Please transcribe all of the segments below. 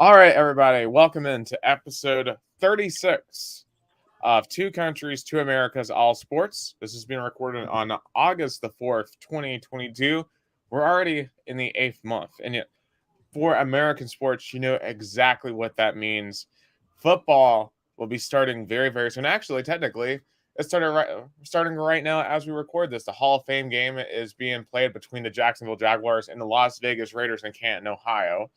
All right, everybody, welcome into episode 36 of Two Countries, Two Americas, All Sports. This is being recorded on August the 4th, 2022. We're already in the 8th month, and yet for American sports, you know exactly what that means. Football will be starting very, very soon. Actually, technically, it's starting right now as we record this. The Hall of Fame game is being played between the Jacksonville Jaguars and the Las Vegas Raiders in Canton, Ohio.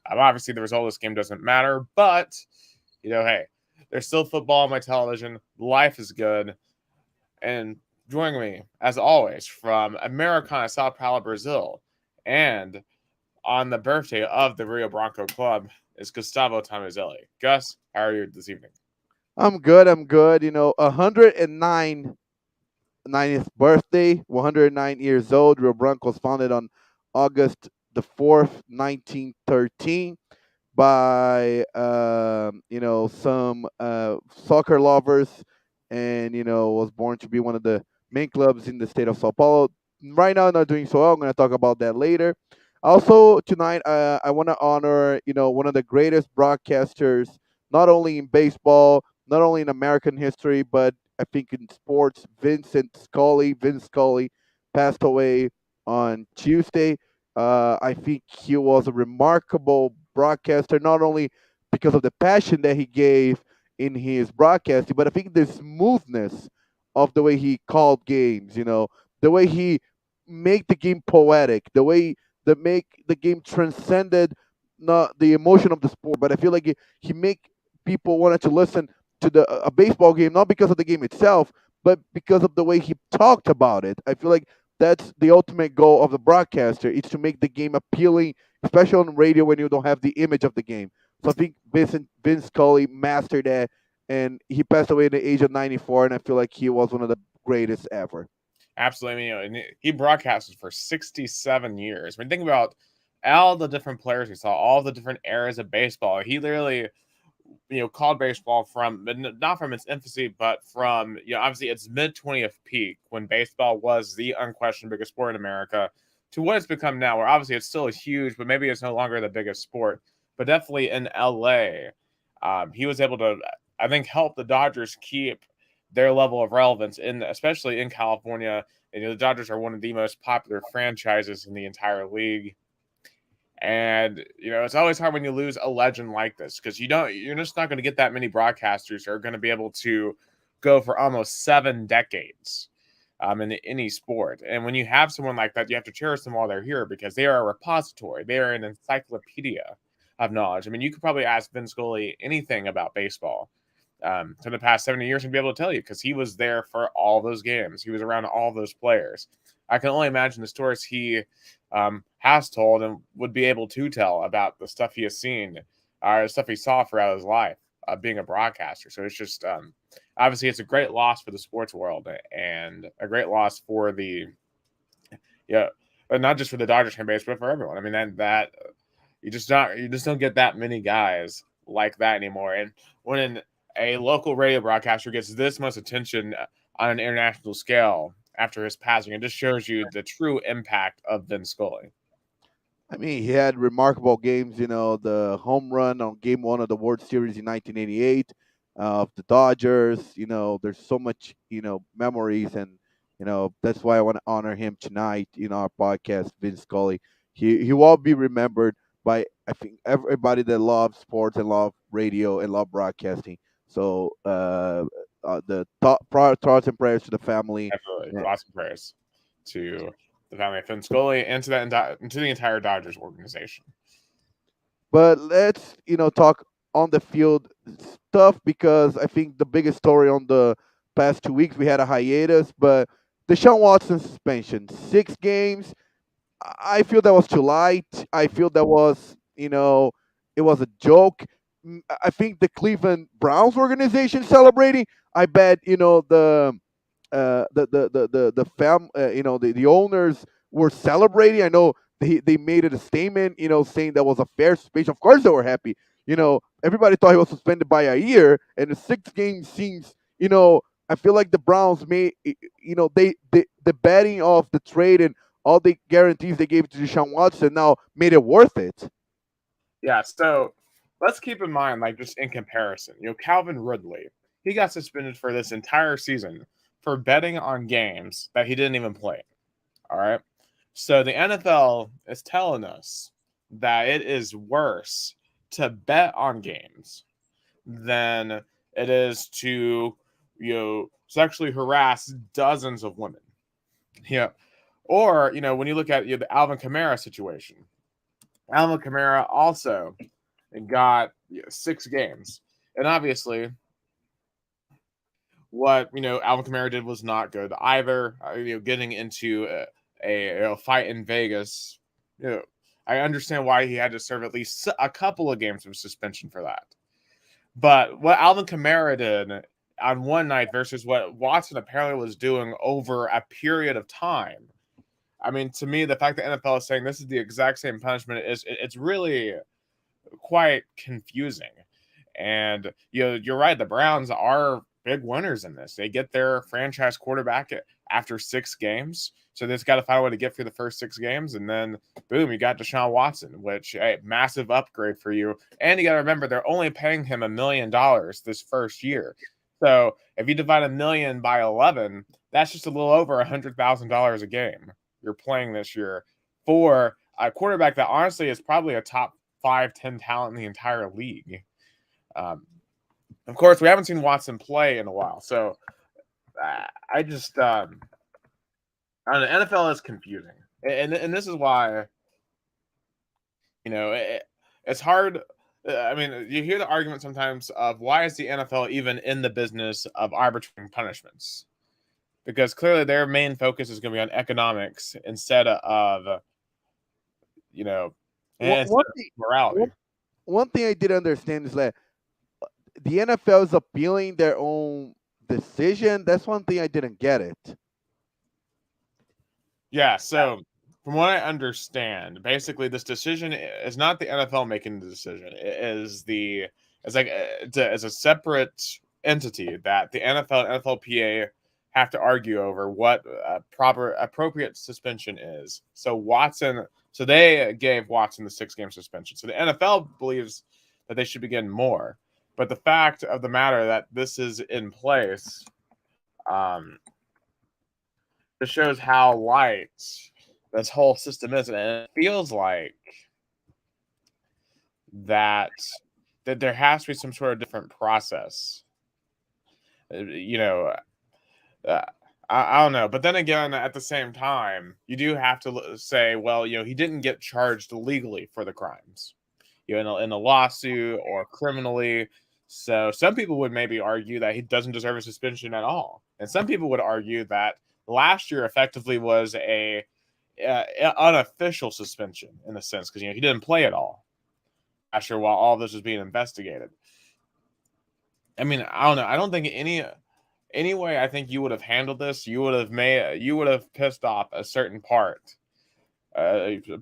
Obviously, the result of this game doesn't matter, but hey, there's still football on my television. Life is good, and joining me as always from Americana, Sao Paulo, Brazil, and on the birthday of the Rio Branco Club is Gustavo Tomazeli. Gus, how are you this evening? I'm good. I'm good. 109th birthday, 109 years old. Rio Branco was founded on August the 4th, 1913 by, some soccer lovers, and, was born to be one of the main clubs in the state of Sao Paulo. Right now, not doing so well. I'm going to talk about that later. Also, tonight, I want to honor, one of the greatest broadcasters, not only in baseball, not only in American history, but I think in sports. Vince Scully, passed away on Tuesday. I think he was a remarkable broadcaster, not only because of the passion that he gave in his broadcasting, but I think the smoothness of the way he called games. The way he make the game poetic, the way that make the game transcended not the emotion of the sport, but I feel like he make people wanted to listen to a baseball game not because of the game itself, but because of the way he talked about it. I feel like that's the ultimate goal of the broadcaster is to make the game appealing, especially on radio when you don't have the image of the game. So I think Vince Scully mastered that, and he passed away at the age of 94, and I feel like he was one of the greatest ever. Absolutely. And he broadcasted for 67 years. I mean, think about all the different players we saw, all the different eras of baseball. He literally, called baseball from not from its infancy, but from obviously its mid 20th peak when baseball was the unquestioned biggest sport in America to what it's become now, where obviously it's still huge, but maybe it's no longer the biggest sport. But definitely in LA, he was able to, I think, help the Dodgers keep their level of relevance in, especially in California. And, the Dodgers are one of the most popular franchises in the entire league. And it's always hard when you lose a legend like this because you're just not going to get that many broadcasters who are going to be able to go for almost 7 decades in any sport. And when you have someone like that, you have to cherish them while they're here because they are a repository. They are an encyclopedia of knowledge. I mean, you could probably ask Vin Scully anything about baseball for the past 70 years and be able to tell you because he was there for all those games. He was around all those players. I can only imagine the stories he has told and would be able to tell about the stuff he has seen, the stuff he saw throughout his life being a broadcaster. So it's just obviously it's a great loss for the sports world and a great loss for the yeah, but not just for the Dodgers fan base, but for everyone. I mean that you just don't get that many guys like that anymore. And when a local radio broadcaster gets this much attention on an international scale after his passing, it just shows you the true impact of Vin Scully. I mean, he had remarkable games. The home run on Game One of the World Series in 1988 of the Dodgers. There's so much memories, and that's why I want to honor him tonight in our podcast, Vince Scully. He will be remembered by I think everybody that loves sports and love radio and love broadcasting. So thoughts and prayers to the family. Absolutely, lots of prayers to the family of Vin Scully and to the entire Dodgers organization. But let's talk on the field stuff because I think the biggest story on the past 2 weeks we had a hiatus, but Deshaun Watson suspension, 6 games. I feel that was too light. I feel that was it was a joke. I think the Cleveland Browns organization celebrating. I bet the owners were celebrating. I know they made it a statement, saying that was a fair suspension. Of course, they were happy. Everybody thought he was suspended by a year, and the 6 game seems, I feel like the Browns made, they the betting of the trade and all the guarantees they gave to Deshaun Watson now made it worth it. Yeah, so let's keep in mind, like, just in comparison, Calvin Ridley, he got suspended for this entire season for betting on games that he didn't even play. All right. So the NFL is telling us that it is worse to bet on games than it is to, sexually harass dozens of women. Yeah. Or, when you look at the Alvin Kamara situation, Alvin Kamara also got 6 games. And obviously, what Alvin Kamara did was not good either. Getting into a fight in Vegas, I understand why he had to serve at least a couple of games of suspension for that. But what Alvin Kamara did on one night versus what Watson apparently was doing over a period of time. I mean, to me, the fact that NFL is saying this is the exact same punishment it's really quite confusing. And you're right. The Browns are big winners in this. They get their franchise quarterback after 6 games. So they've got to find a way to get through the first 6 games. And then, boom, you got Deshaun Watson, which massive upgrade for you. And you got to remember, they're only paying him $1 million this first year. So if you divide $1 million by 11, that's just a little over $100,000 a game you're playing this year for a quarterback that honestly is probably a top 5-10 talent in the entire league. Of course, we haven't seen Watson play in a while, so I just I don't know, NFL is confusing, and this is why it's hard. I mean, you hear the argument sometimes of why is the NFL even in the business of arbitrating punishments? Because clearly their main focus is going to be on economics instead of morality. One thing I didn't understand is that the NFL is appealing their own decision. That's one thing I didn't get it. Yeah, so from what I understand, basically this decision is not the NFL making the decision. It's a separate entity that the NFL and NFLPA have to argue over what proper appropriate suspension is. So they gave Watson the 6-game suspension. So the NFL believes that they should be getting more. But the fact of the matter that this is in place, it shows how light this whole system is, and it feels like that there has to be some sort of different process. I don't know, but then again, at the same time, you do have to say, well, he didn't get charged legally for the crimes, in a lawsuit or criminally. So some people would maybe argue that he doesn't deserve a suspension at all, and some people would argue that last year effectively was a unofficial suspension in a sense because he didn't play at all last year while all this was being investigated. I mean, I don't know. I don't think any way I think you would have handled this, you would have pissed off a certain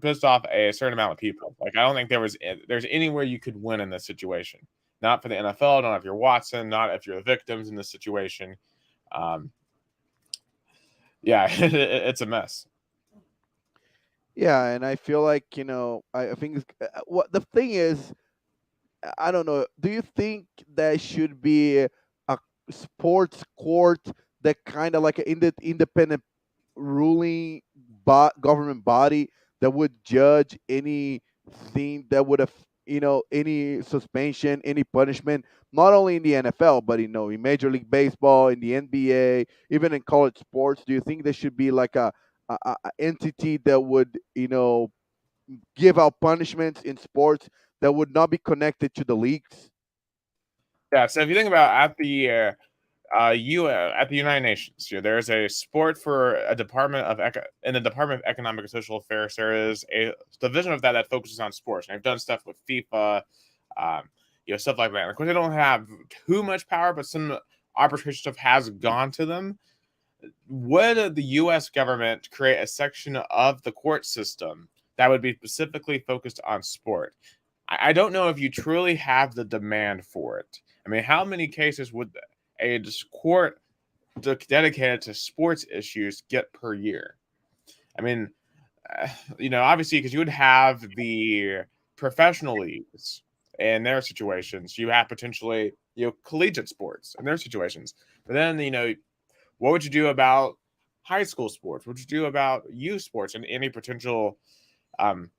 pissed off a certain amount of people. Like, I don't think there's anywhere you could win in this situation. Not for the NFL, not if you're Watson, not if you're the victims in this situation. Yeah, it's a mess. Yeah, and I feel like I think what the thing is. I don't know. Do you think there should be a sports court that kind of like an independent ruling government body that would judge anything that would have any suspension, any punishment, not only in the NFL but in Major League Baseball, in the NBA, even in college sports? Do you think there should be like a entity that would give out punishments in sports that would not be connected to the leagues? Yeah, so if you think about at the at the United Nations, there's a sport for a department of in the Department of Economic and Social Affairs. There is a division of that focuses on sports, and I've done stuff with FIFA, stuff like that. Of course, they don't have too much power, but some arbitration stuff has gone to them. Would the U.S. government create a section of the court system that would be specifically focused on sport? I don't know if you truly have the demand for it. I mean, how many cases would a court dedicated to sports issues get per year? I mean, obviously, because you would have the professional leagues in their situations. You have potentially, collegiate sports in their situations. But then, what would you do about high school sports? What would you do about youth sports and any potential um,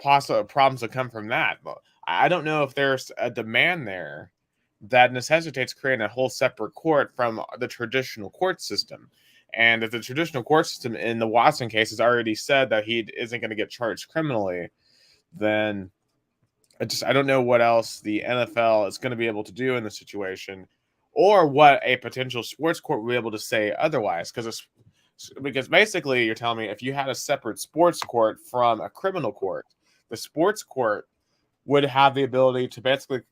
possible problems that come from that? But I don't know if there's a demand there that necessitates creating a whole separate court from the traditional court system. And if the traditional court system in the Watson case has already said that he isn't going to get charged criminally, then I don't know what else the NFL is going to be able to do in this situation, or what a potential sports court will be able to say otherwise. Because basically, you're telling me if you had a separate sports court from a criminal court, the sports court would have the ability to basically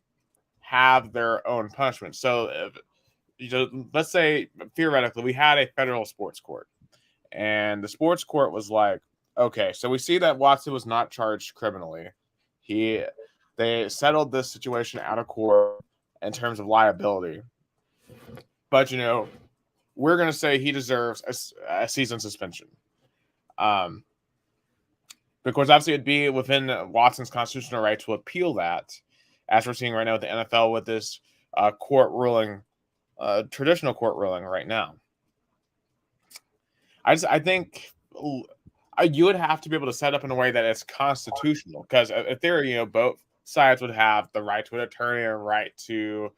have their own punishment. So, let's say theoretically we had a federal sports court, and the sports court was like, okay, so we see that Watson was not charged criminally. He They settled this situation out of court in terms of liability, but we're going to say he deserves a season suspension. Um, because obviously it'd be within Watson's constitutional right to appeal that, as we're seeing right now with the NFL with this court ruling, traditional court ruling right now. I think you would have to be able to set up in a way that it's constitutional, because if there, both sides would have the right to an attorney and right to,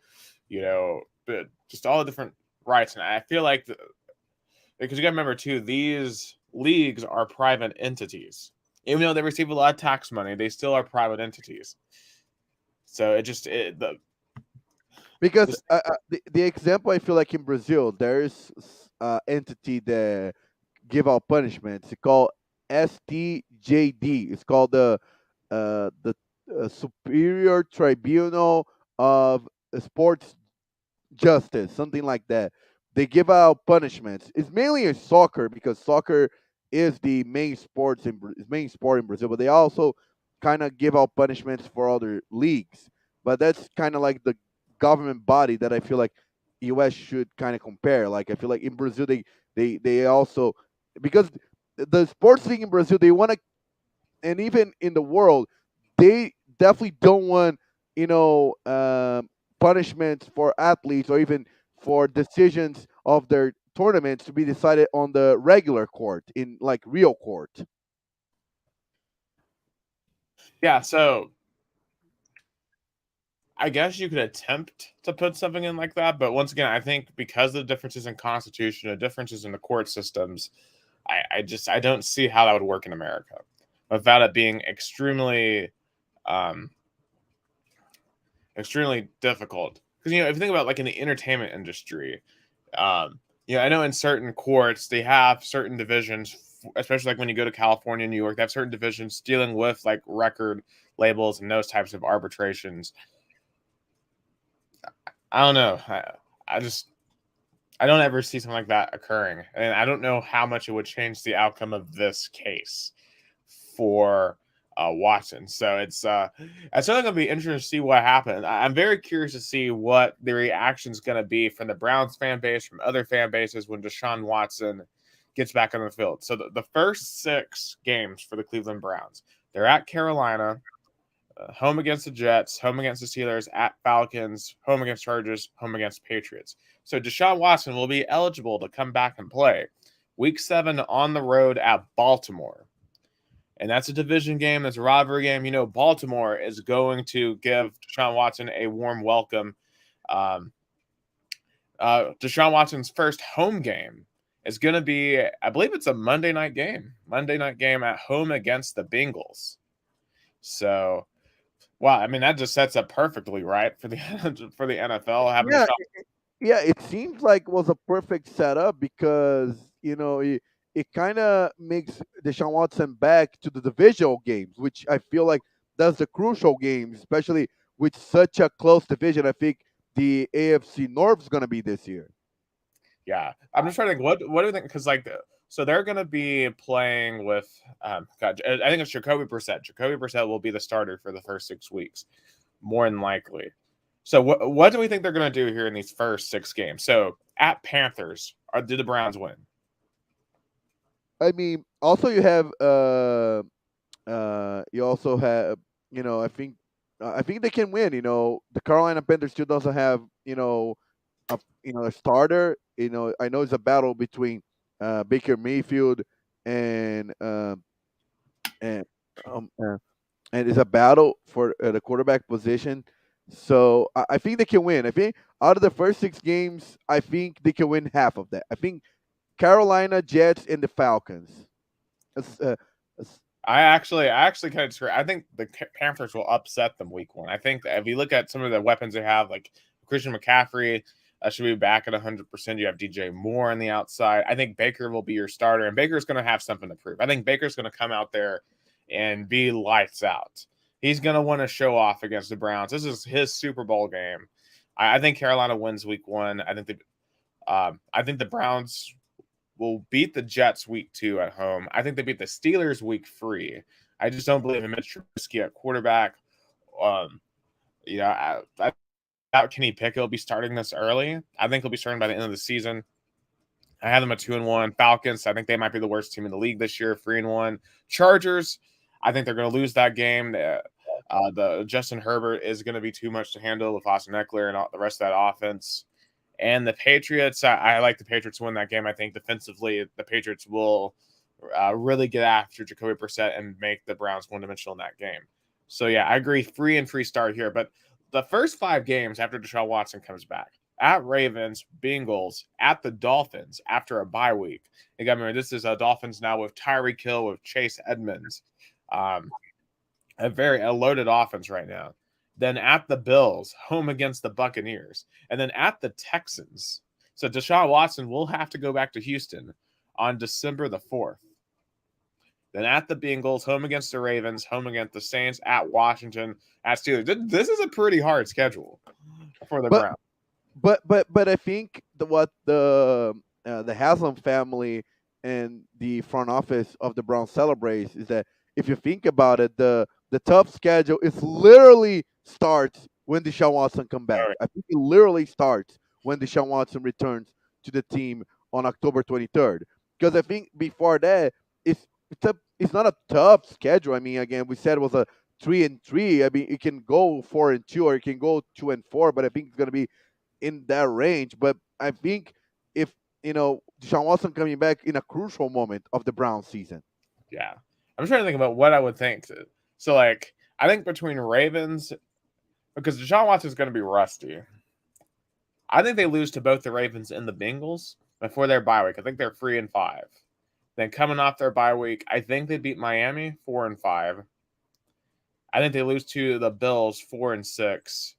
just all the different rights. And I feel like, because you got to remember too, these leagues are private entities. Even though they receive a lot of tax money, they still are private entities. So because the example I feel like in Brazil, there's entity that give out punishments. It's called STJD. It's called the Superior Tribunal of Sports Justice, something like that. They give out punishments. It's mainly in soccer because soccer is the main sport in Brazil, but they also kind of give out punishments for other leagues. But that's kind of like the government body that I feel like US should kind of compare. Like I feel like in Brazil they also, because the sports league in Brazil, they want to, and even in the world, they definitely don't want, you know punishments for athletes or even for decisions of their tournaments to be decided on the regular court, in like real court. yeah. So I guess you could attempt to put something in like that, but once again, I think because of the differences in constitution, the differences in the court systems, I don't see how that would work in America without it being um, extremely difficult. Because if you think about like in the entertainment industry, I know in certain courts they have certain divisions, especially like when you go to California, New York, they have certain divisions dealing with like record labels and those types of arbitrations. I don't know. I just I don't ever see something like that occurring, and I don't know how much it would change the outcome of this case for Watson. So it's certainly going to be interesting to see what happens. I'm very curious to see what the reaction is going to be from the Browns fan base, from other fan bases when Deshaun Watson gets back on the field. So the first 6 games for the Cleveland Browns, they're at Carolina, home against the Jets, home against the Steelers, at Falcons, home against Chargers, home against Patriots. So Deshaun Watson will be eligible to come back and play Week 7 on the road at Baltimore. And that's a division game. That's a rivalry game. Baltimore is going to give Deshaun Watson a warm welcome. Um, Deshaun Watson's first home game is going to be, I believe it's a Monday night game. Monday night game at home against the Bengals. So, wow, I mean, that just sets up perfectly, right, for the for the NFL having Yeah, Deshaun. yeah, it seems like was a perfect setup because it kind of makes Deshaun Watson back to the divisional games, which I feel like that's the crucial games, especially with such a close division. I think the AFC North is gonna be this year. Yeah, I'm just trying to think. What do you think? Because so they're going to be playing with. God, I think it's Jacoby Brissett. Jacoby Brissett will be the starter for the first 6 weeks, more than likely. So what do we think they're going to do here in these first 6 games? So at Panthers, did the Browns win? I mean, also you have you also have, I think I think they can win. The Carolina Panthers still doesn't have a starter. I know it's a battle between Baker Mayfield and and um, uh, and it's a battle for the quarterback position. So I think they can win. I think out of the first 6 games, I think they can win half of that. I think Carolina, Jets, and the Falcons. That's, that's- I actually kind of disagree. I think the Panthers will upset them week one. I think that if you look at some of the weapons they have, like Christian McCaffrey should be back at 100%. You have DJ Moore on the outside. I think Baker will be your starter, and Baker's going to have something to prove. I think Baker's going to come out there and be lights out. He's going to want to show off against the Browns. This is his Super Bowl game. I think Carolina wins week one. I think the Browns will beat the Jets week 2 at home. I think they beat the Steelers week 3. I just don't believe in Mitch Trubisky at quarterback. Um, I doubt Kenny Pickett will be starting this early. I think he'll be starting by the end of the season. I have them at 2-1. Falcons, I think they might be the worst team in the league this year, 3-1. Chargers, I think they're going to lose that game. The Justin Herbert is going to be too much to handle with Austin Eckler and all, the rest of that offense. And the Patriots, I like the Patriots to win that game. I think defensively, the Patriots will really get after Jacoby Brissett and make the Browns one-dimensional in that game. So, yeah, I agree. Free start here. But the first 5 games after Deshaun Watson comes back, at Ravens, Bengals, at the Dolphins after a bye week. You got to remember, this is Dolphins now with Tyreek Hill, with Chase Edmonds. A loaded offense right now. Then at the Bills, home against the Buccaneers, and then at the Texans. So Deshaun Watson will have to go back to Houston on December the 4th. Then at the Bengals, home against the Ravens, home against the Saints, at Washington, at Steelers. This is a pretty hard schedule for the Browns. But I think what the Haslam family and the front office of the Browns celebrates is that if you think about it, the tough schedule is literally starts when Deshaun Watson come back. Right. I think it literally starts when Deshaun Watson returns to the team on October 23rd. Because I think before that, it's not a tough schedule. I mean, again, we said it was a 3-3. I mean, it can go 4-2 or it can go 2-4, but I think it's gonna be in that range. But I think if Deshaun Watson coming back in a crucial moment of the Browns season. Yeah. I'm trying to think about what I would think. So, like, I think between Ravens, because Deshaun Watson is going to be rusty, I think they lose to both the Ravens and the Bengals before their bye week. I think they're 3-5. Then coming off their bye week, I think they beat Miami 4-5. I think they lose to the Bills 4-6.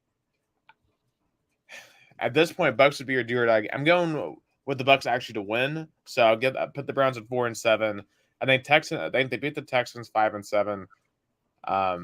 At this point, Bucks would be your do or die. I'm going with the Bucks actually to win, so I'll put the Browns at 4-7. I think they beat the Texans 5-7. I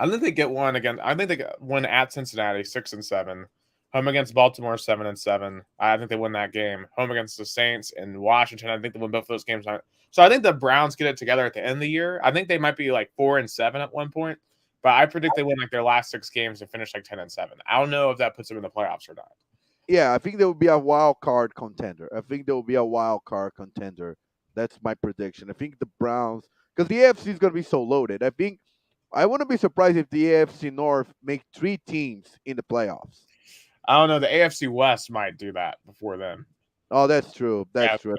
think they get one again. I think they get one at Cincinnati 6-7. Home against Baltimore 7-7. I think they win that game. Home against the Saints and Washington. I think they win both of those games. So I think the Browns get it together at the end of the year. I think they might be like 4-7 at one point, but I predict they win like their last 6 games and finish like 10-7. I don't know if that puts them in the playoffs or not. Yeah, I think there will be a wild card contender. That's my prediction. I think the Browns, because the AFC is going to be so loaded. I wouldn't be surprised if the AFC North make 3 teams in the playoffs. I don't know. The AFC West might do that before then. Oh, that's true. That's true.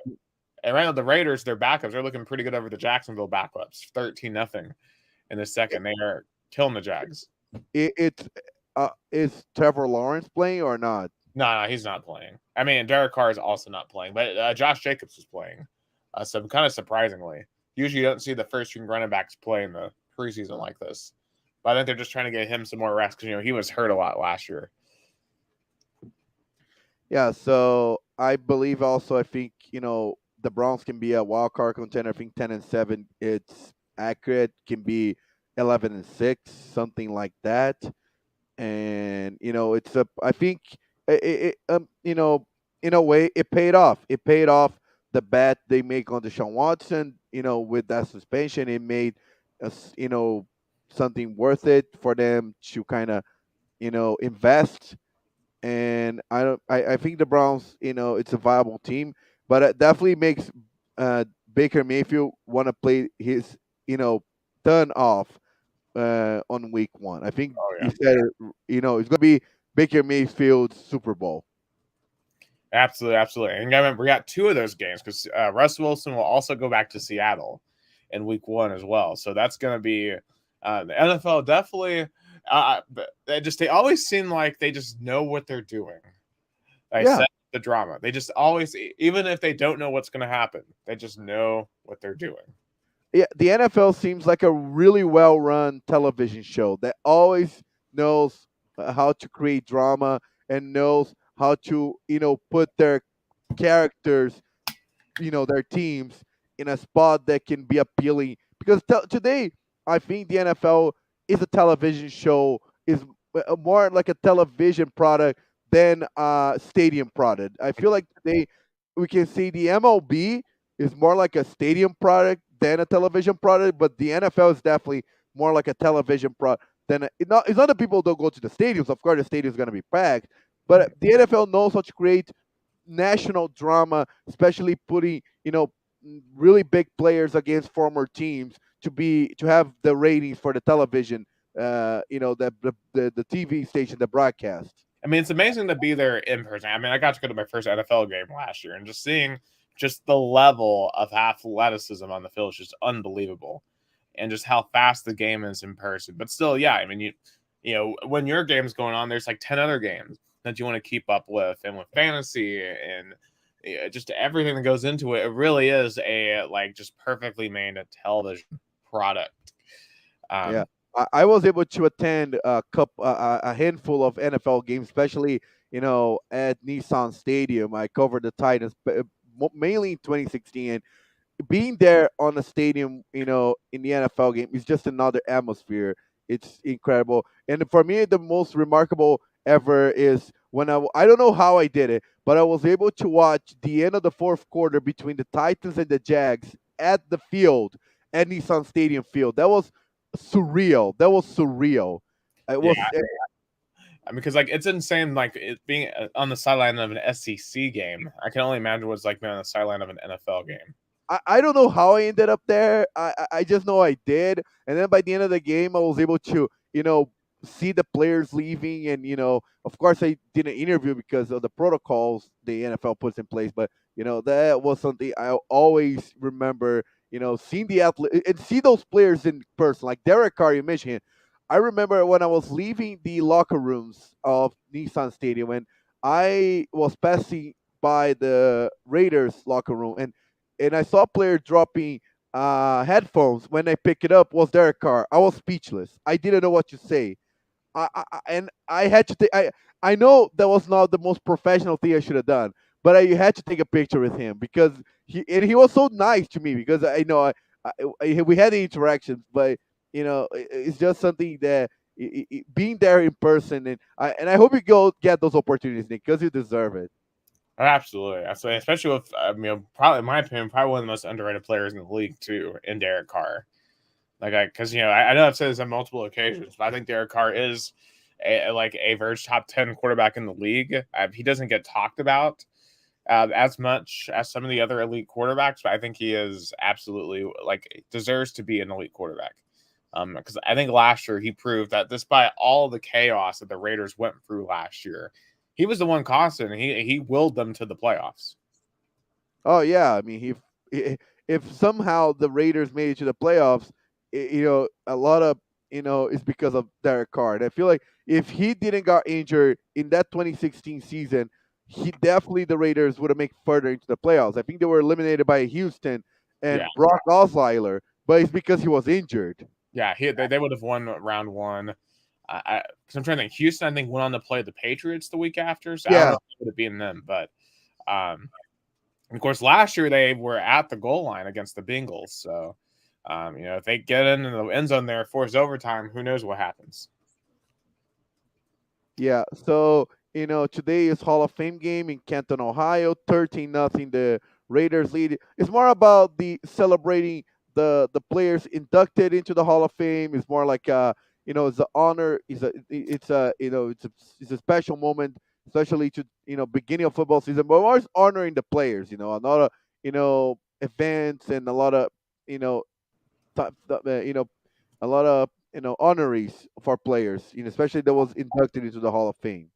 And right now, the Raiders, their backups, they're looking pretty good over the Jacksonville backups. 13-0 in the second. They are killing the Jags. Is Trevor Lawrence playing or not? No, he's not playing. I mean, Derek Carr is also not playing, but Josh Jacobs is playing. So kind of surprisingly. Usually you don't see the first-string running backs play in the preseason like this. But I think they're just trying to get him some more rest because, he was hurt a lot last year. Yeah, so I believe also, I think, the Browns can be a wild card contender. I think 10-7, it's accurate, can be 11-6, something like that. And, I think, in a way, it paid off. It paid off the bet they make on Deshaun Watson, with that suspension. It made us, something worth it for them to kind of, invest. And I think the Browns, it's a viable team, but it definitely makes Baker Mayfield want to play his, ton off on week 1. I think Oh you yeah, said it's gonna be Baker Mayfield's Super Bowl. absolutely, absolutely. And remember, we got 2 of those games because Russ Wilson will also go back to Seattle in week 1 as well. So that's going to be the NFL definitely. They always seem like they just know what they're doing. They Yeah, set the drama. They just always, even if they don't know what's going to happen, they just know what they're doing. yeah. The NFL seems like a really well-run television show that always knows how to create drama and knows how to put their characters, their teams in a spot that can be appealing. Because today, I think the NFL is a television show, is more like a television product than a stadium product. I feel like today we can see the MLB is more like a stadium product than a television product, but the NFL is definitely more like a television product than it's not that people don't go to the stadiums. Of course, the stadium is going to be packed, but the NFL knows how to create national drama, especially putting really big players against former teams to have the ratings for the television, the TV station, the broadcast. I mean, it's amazing to be there in person. I mean, I got to go to my first NFL game last year and just seeing just the level of athleticism on the field is just unbelievable, and just how fast the game is in person. But still, yeah, I mean, when your game's going on, there's like 10 other games that you want to keep up with, and with fantasy and just everything that goes into it. It really is a like just perfectly made television product. Yeah, Um, I was able to attend a handful of NFL games, especially at Nissan Stadium. I covered the Titans, mainly in 2016. Being there on the stadium, in the NFL game is just another atmosphere. It's incredible. And for me, the most remarkable ever is when I don't know how I did it, but I was able to watch the end of the fourth quarter between the Titans and the Jags at the field, at Nissan Stadium field. That was surreal. That was surreal. It yeah, was I mean, because like it's insane, like it being on the sideline of an SEC game. I can only imagine what it's like being on the sideline of an NFL game. I don't know how I ended up there. I just know I did. And then by the end of the game, I was able to, see the players leaving. And, of course, I did an interview because of the protocols the NFL puts in place. But, that was something I always remember, seeing the athlete and see those players in person, like Derek Carr, you mentioned. I remember when I was leaving the locker rooms of Nissan Stadium and I was passing by the Raiders locker room and I saw a player dropping headphones. When I pick it up, was Derek Carr. I was speechless. I didn't know what to say. And I had to take. I know that was not the most professional thing I should have done, but I had to take a picture with him because he was so nice to me because I know we had the interactions, but it's just something that being there in person and I hope you go get those opportunities, Nick, because you deserve it. Absolutely, absolutely. Especially with probably in my opinion, probably one of the most underrated players in the league too, in Derek Carr. Because I know I've said this on multiple occasions, but I think Derek Carr is a verge top 10 quarterback in the league. He doesn't get talked about as much as some of the other elite quarterbacks, but I think he is absolutely deserves to be an elite quarterback. Because I think last year he proved that despite all the chaos that the Raiders went through last year, he was the one constant. And he willed them to the playoffs. Oh yeah, I mean, if somehow the Raiders made it to the playoffs, a lot of is because of Derek Carr. And I feel like if he didn't got injured in that 2016 season, he definitely the Raiders would have made further into the playoffs. I think they were eliminated by Houston Yeah, and Brock Osweiler, but it's because he was injured. yeah. They would have won round one. Because I'm trying to think. Houston, I think, went on to play the Patriots the week after, so I don't know Yeah, if it would have been them. But of course, last year they were at the goal line against the Bengals. So if they get in the end zone there, force overtime, who knows what happens? yeah. So today is Hall of Fame game in Canton, Ohio. 13-0. The Raiders lead. It's more about the celebrating the players inducted into the Hall of Fame. It's more like it's an honor. It's a special moment, especially to beginning of football season. But we're always honoring the players. A lot of events and a lot of you know, a lot of honorees for players, especially that was inducted into the Hall of Fame.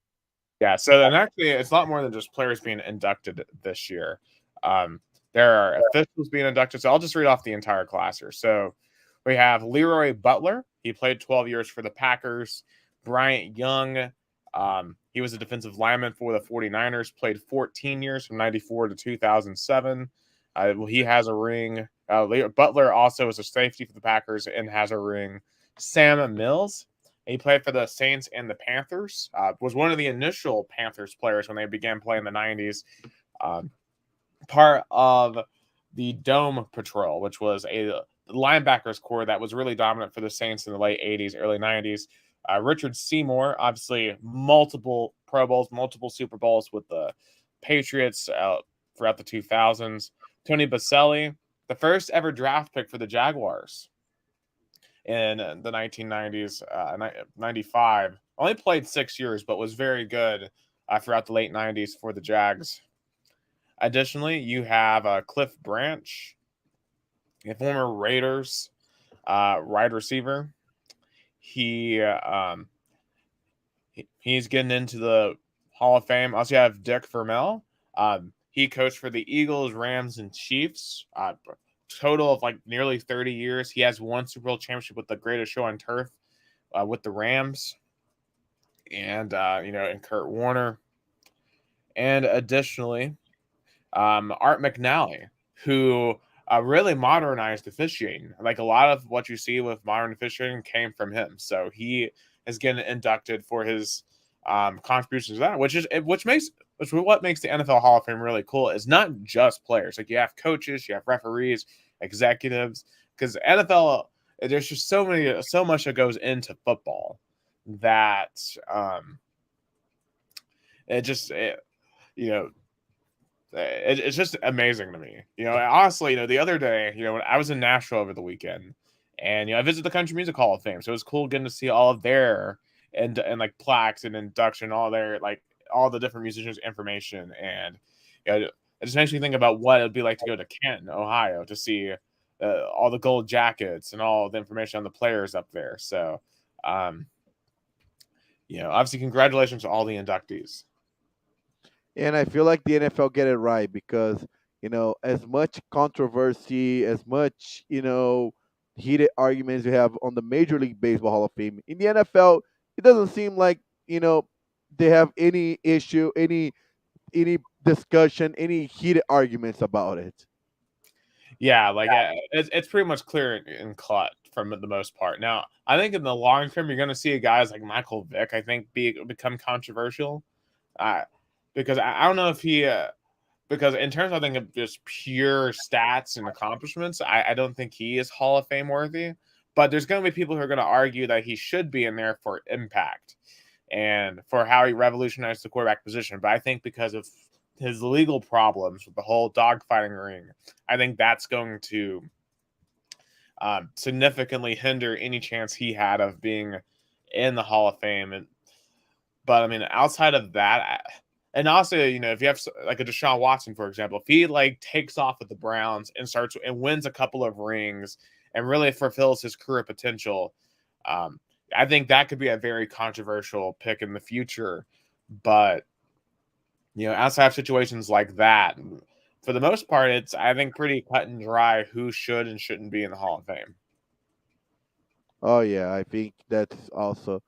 Yeah, so and actually, it's a lot more than just players being inducted this year. Um, there are officials being inducted. So I'll just read off the entire class here. So we have Leroy Butler. He played 12 years for the Packers. Bryant Young. He was a defensive lineman for the 49ers, played 14 years from 94 to 2007. He has a ring. Butler also is a safety for the Packers and has a ring. Sam Mills. He played for the Saints and the Panthers. Was one of the initial Panthers players when they began playing in the 90s. Part of the Dome Patrol, which was a linebackers core that was really dominant for the Saints in the late 80s, early 90s. Richard Seymour, obviously multiple Pro Bowls, multiple Super Bowls with the Patriots throughout the 2000s. Tony Baselli, the first ever draft pick for the Jaguars in the 1990s, 95. Only played 6 years, but was very good throughout the late 90s for the Jags. Additionally, you have Cliff Branch, a former Raiders wide receiver. He's getting into the Hall of Fame. Also, you have Dick Vermeil. He coached for the Eagles, Rams, and Chiefs. Total of like nearly 30 years. He has one Super Bowl championship with the greatest show on turf with the Rams, and and Kurt Warner. And additionally, Art McNally, who really modernized officiating. Like a lot of what you see with modern officiating came from him. So he is getting inducted for his contributions to that, what makes the NFL Hall of Fame really cool is not just players. Like you have coaches, you have referees, executives, because NFL, there's just so much that goes into football that it's just amazing to me. Honestly, the other day, when I was in Nashville over the weekend, and I visited the Country Music Hall of Fame, so it was cool getting to see all of their and like plaques and induction, all their like all the different musicians' information, and it just makes me think about what it'd be like to go to Canton, Ohio, to see all the gold jackets and all the information on the players up there. So, obviously, congratulations to all the inductees. And I feel like the NFL get it right because as much controversy, as much heated arguments you have on the Major League Baseball Hall of Fame, in the NFL, it doesn't seem like they have any issue, any discussion, any heated arguments about it. Yeah, like it's pretty much clear and cut from the most part. Now, I think in the long term, you're going to see guys like Michael Vick, I think, become controversial, uh, because I don't know if he, because in terms of, I think, of just pure stats and accomplishments, I don't think he is Hall of Fame worthy. But there's going to be people who are going to argue that he should be in there for impact and for how he revolutionized the quarterback position. But I think because of his legal problems with the whole dogfighting ring, I think that's going to significantly hinder any chance he had of being in the Hall of Fame. But I mean, outside of that, and also, if you have like a Deshaun Watson, for example, if he like takes off with the Browns and starts and wins a couple of rings and really fulfills his career potential, I think that could be a very controversial pick in the future. But outside of situations like that, for the most part, it's, I think, pretty cut and dry who should and shouldn't be in the Hall of Fame. Oh yeah, I think that's also,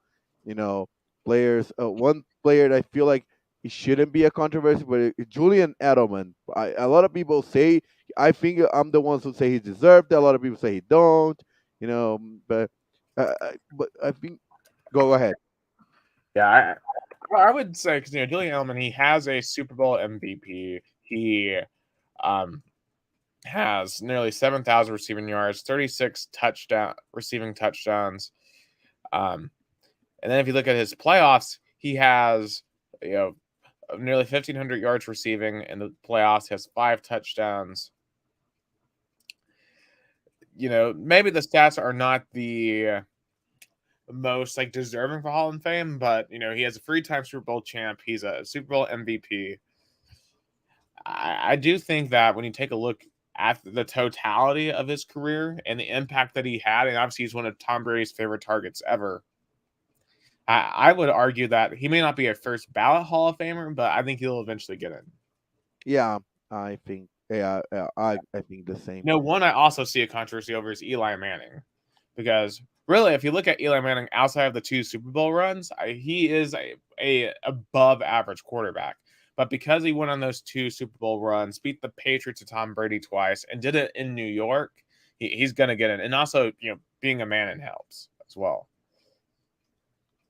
players. One player that I feel like it shouldn't be a controversy, but Julian Edelman. A lot of people say, I think I'm the ones who say he deserved it. A lot of people say he don't. But I think go ahead. Yeah, I would say, because Julian Edelman, he has a Super Bowl MVP. He has nearly 7,000 receiving yards, 36 receiving touchdowns. And then if you look at his playoffs, he has nearly 1,500 yards receiving in the playoffs. He has 5 touchdowns. Maybe the stats are not the most like deserving for Hall of Fame, but he has a 3-time Super Bowl champ. He's a Super Bowl MVP. I do think that when you take a look at the totality of his career and the impact that he had, and obviously he's one of Tom Brady's favorite targets ever. I would argue that he may not be a first ballot Hall of Famer, but I think he'll eventually get in. Yeah, I think. Yeah, I think the same. One I also see a controversy over is Eli Manning, because really, if you look at Eli Manning outside of the 2 Super Bowl runs, he is a above average quarterback. But because he went on those 2 Super Bowl runs, beat the Patriots to Tom Brady twice, and did it in New York, he's going to get in. And also, being a Manning helps as well.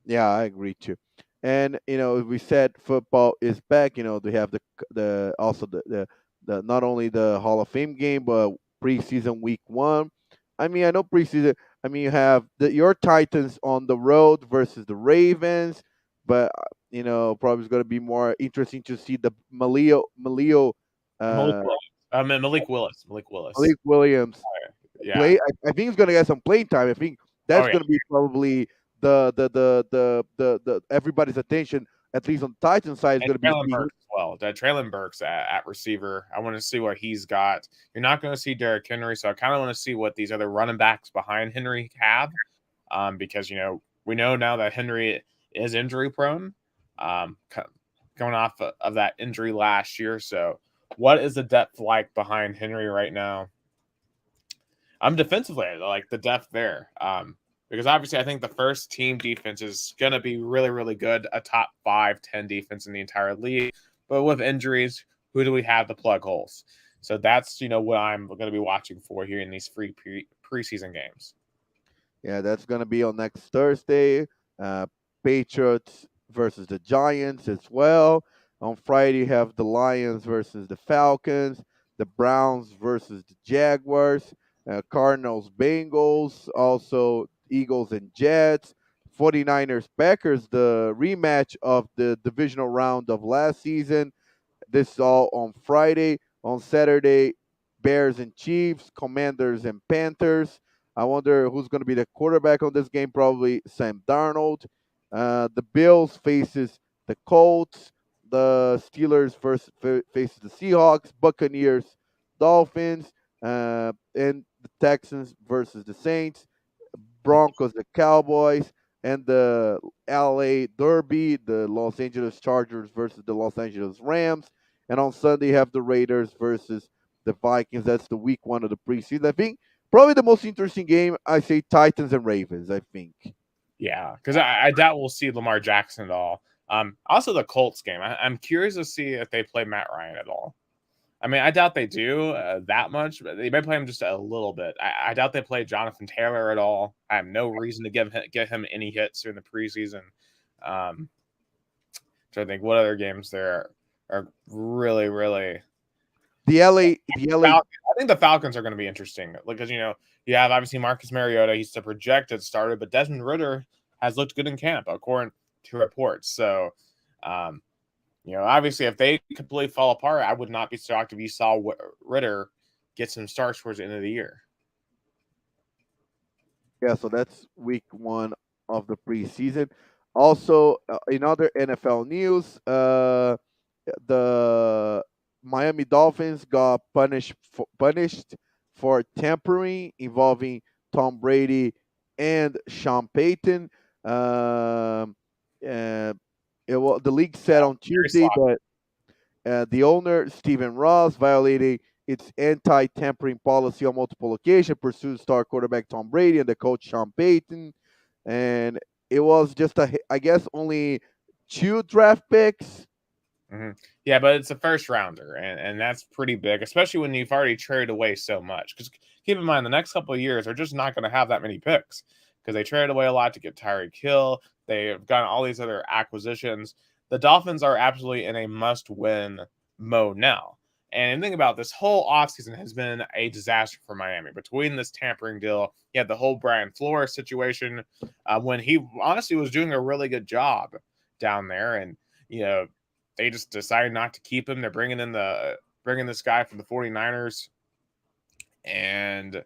Yeah, I agree too. And we said football is back. They have the also the not only the Hall of Fame game, but preseason week 1. I mean, I know preseason. I mean, you have your Titans on the road versus the Ravens, but probably it's going to be more interesting to see the Malio Malik uh, Willis. I mean, Malik Willis. Malik Williams Yeah. play. I think he's going to get some playing time. I think Oh, that's yeah. going to be probably the everybody's attention, at least on the Titan side, is And going to be Traylon seeing. Burks as well. Traylon Burks at receiver. I want to see what he's got. You're not going to see Derrick Henry, so I kind of want to see what these other running backs behind Henry have, because we know now that Henry is injury prone, coming off of that injury last year. So, what is the depth like behind Henry right now? Defensively, I like the depth there. Because obviously I think the first team defense is going to be really, really good, a top 5-10 defense in the entire league. But with injuries, who do we have to plug holes? So that's, what I'm going to be watching for here in these free preseason games. Yeah, that's going to be on next Thursday. Patriots versus the Giants as well. On Friday, you have the Lions versus the Falcons, the Browns versus the Jaguars, Cardinals, Bengals, also Eagles and Jets, 49ers, Packers, the rematch of the divisional round of last season. This is all on Friday. On Saturday, Bears and Chiefs, Commanders and Panthers. I wonder who's going to be the quarterback on this game. Probably Sam Darnold. The Bills faces the Colts. The Steelers faces the Seahawks. Buccaneers, Dolphins, and the Texans versus the Saints. Broncos, the Cowboys, and the LA Derby, the Los Angeles Chargers versus the Los Angeles Rams. And on Sunday, you have the Raiders versus the Vikings. That's the week 1 of the preseason. I think probably the most interesting game, I say Titans and Ravens, I think. Yeah, because I doubt we'll see Lamar Jackson at all. Also the Colts game. I'm curious to see if they play Matt Ryan at all. I mean, I doubt they do that much, but they may play him just a little bit. I doubt they play Jonathan Taylor at all. I have no reason to get him any hits during the preseason. So I think what other games there are really, really. The LA. I think the Falcons are going to be interesting because you have obviously Marcus Mariota. He's the projected starter, but Desmond Ridder has looked good in camp according to reports. So, obviously, if they completely fall apart, I would not be shocked if you saw Ridder get some starts towards the end of the year. Yeah, so that's week 1 of the preseason. Also, in other NFL news, the Miami Dolphins got punished for tampering involving Tom Brady and Sean Payton. Uh, the league said on Tuesday that the owner, Stephen Ross, violated its anti-tampering policy on multiple occasions, pursued star quarterback Tom Brady and the coach Sean Payton. And it was just, I guess, only 2 draft picks. Mm-hmm. Yeah, but it's a first rounder, and that's pretty big, especially when you've already traded away so much. Because keep in mind, the next couple of years are just not going to have that many picks because they traded away a lot to get Tyreek Hill. They've gotten all these other acquisitions. The Dolphins are absolutely in a must-win mode now. And think about this whole offseason has been a disaster for Miami. Between this tampering deal, you had the whole Brian Flores situation when he honestly was doing a really good job down there. And, they just decided not to keep him. They're bringing this guy from the 49ers. And,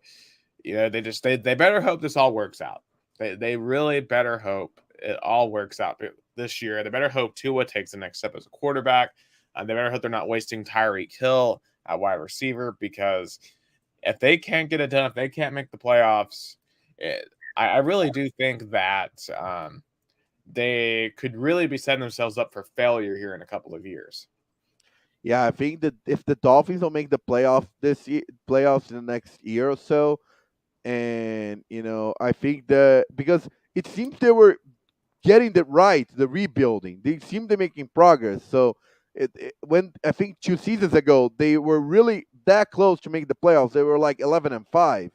they better hope this all works out. They really better hope it all works out this year. They better hope Tua takes the next step as a quarterback. They better hope they're not wasting Tyreek Hill at wide receiver, because if they can't get it done, if they can't make the playoffs, I really do think that they could really be setting themselves up for failure here in a couple of years. Yeah, I think that if the Dolphins don't make the playoffs in the next year or so, and I think that because it seems they were getting the right, the rebuilding, they seem to be making progress. So when I think 2 seasons ago they were really that close to make the playoffs, they were like 11-5.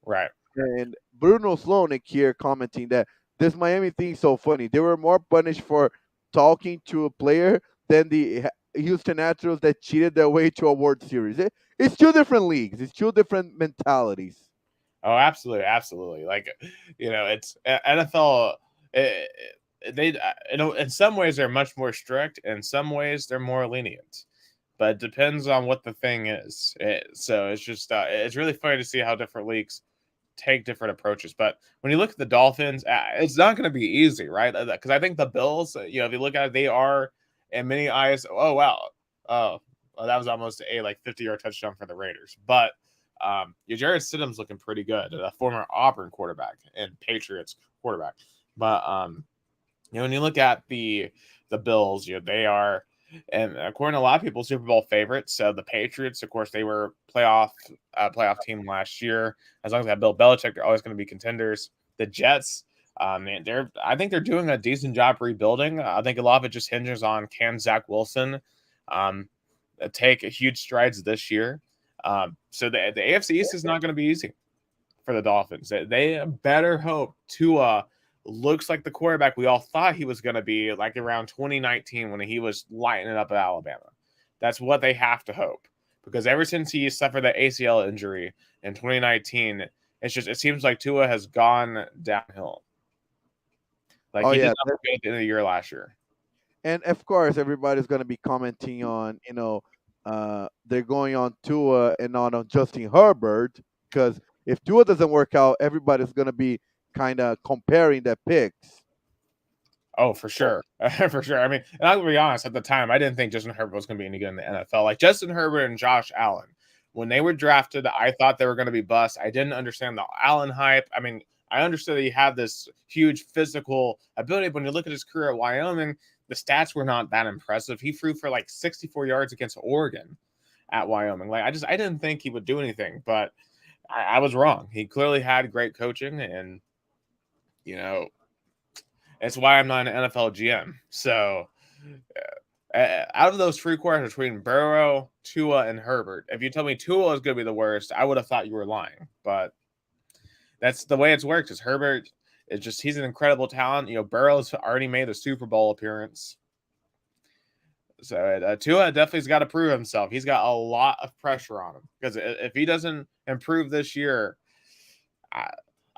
Right. And Bruno Sloanick here commenting that this Miami thing is so funny. They were more punished for talking to a player than the Houston Astros that cheated their way to a World Series. It's two different leagues. It's two different mentalities. Oh, absolutely, absolutely. Like, it's NFL. They, in some ways they're much more strict. In some ways they're more lenient. But it depends on what the thing is. So it's just it's really funny to see how different leagues take different approaches. But when you look at the Dolphins, it's not going to be easy, right? Because I think the Bills, if you look at it, they are in many eyes. Oh wow, oh well, that was almost a 50-yard touchdown for the Raiders. But Jared Stidham's looking pretty good, a former Auburn quarterback and Patriots quarterback. But when you look at the Bills, they are, and according to a lot of people, Super Bowl favorites. So the Patriots, of course, they were playoff team last year. As long as they have Bill Belichick, they're always going to be contenders. The Jets, I think they're doing a decent job rebuilding. I think a lot of it just hinges on, can Zach Wilson take huge strides this year. So the AFC East is not going to be easy for the Dolphins. They better hope Tua looks like the quarterback we all thought he was going to be, like around 2019 when he was lighting it up at Alabama. That's what they have to hope, because ever since he suffered that ACL injury in 2019, it seems like Tua has gone downhill. Like he did not look good at the end of the year last year. And of course, everybody's going to be commenting on, they're going on Tua and not on Justin Herbert, because if Tua doesn't work out, everybody's going to be kind of comparing their picks. Oh, for sure. For sure. I mean, and I'll be honest, at the time, I didn't think Justin Herbert was going to be any good in the NFL. Like Justin Herbert and Josh Allen, when they were drafted, I thought they were going to be bust. I didn't understand the Allen hype. I mean, I understood that he had this huge physical ability, but when you look at his career at Wyoming, the stats were not that impressive. He threw for like 64 yards against Oregon at Wyoming. Like I didn't think he would do anything, but I was wrong. He clearly had great coaching, and it's why I'm not an NFL GM. So out of those three quarters between Burrow, Tua, and Herbert, if you told me Tua is going to be the worst, I would have thought you were lying. But that's the way it's worked. Is Herbert is just, he's an incredible talent. Burrow's already made a Super Bowl appearance. So Tua definitely's got to prove himself. He's got a lot of pressure on him, because if he doesn't improve this year,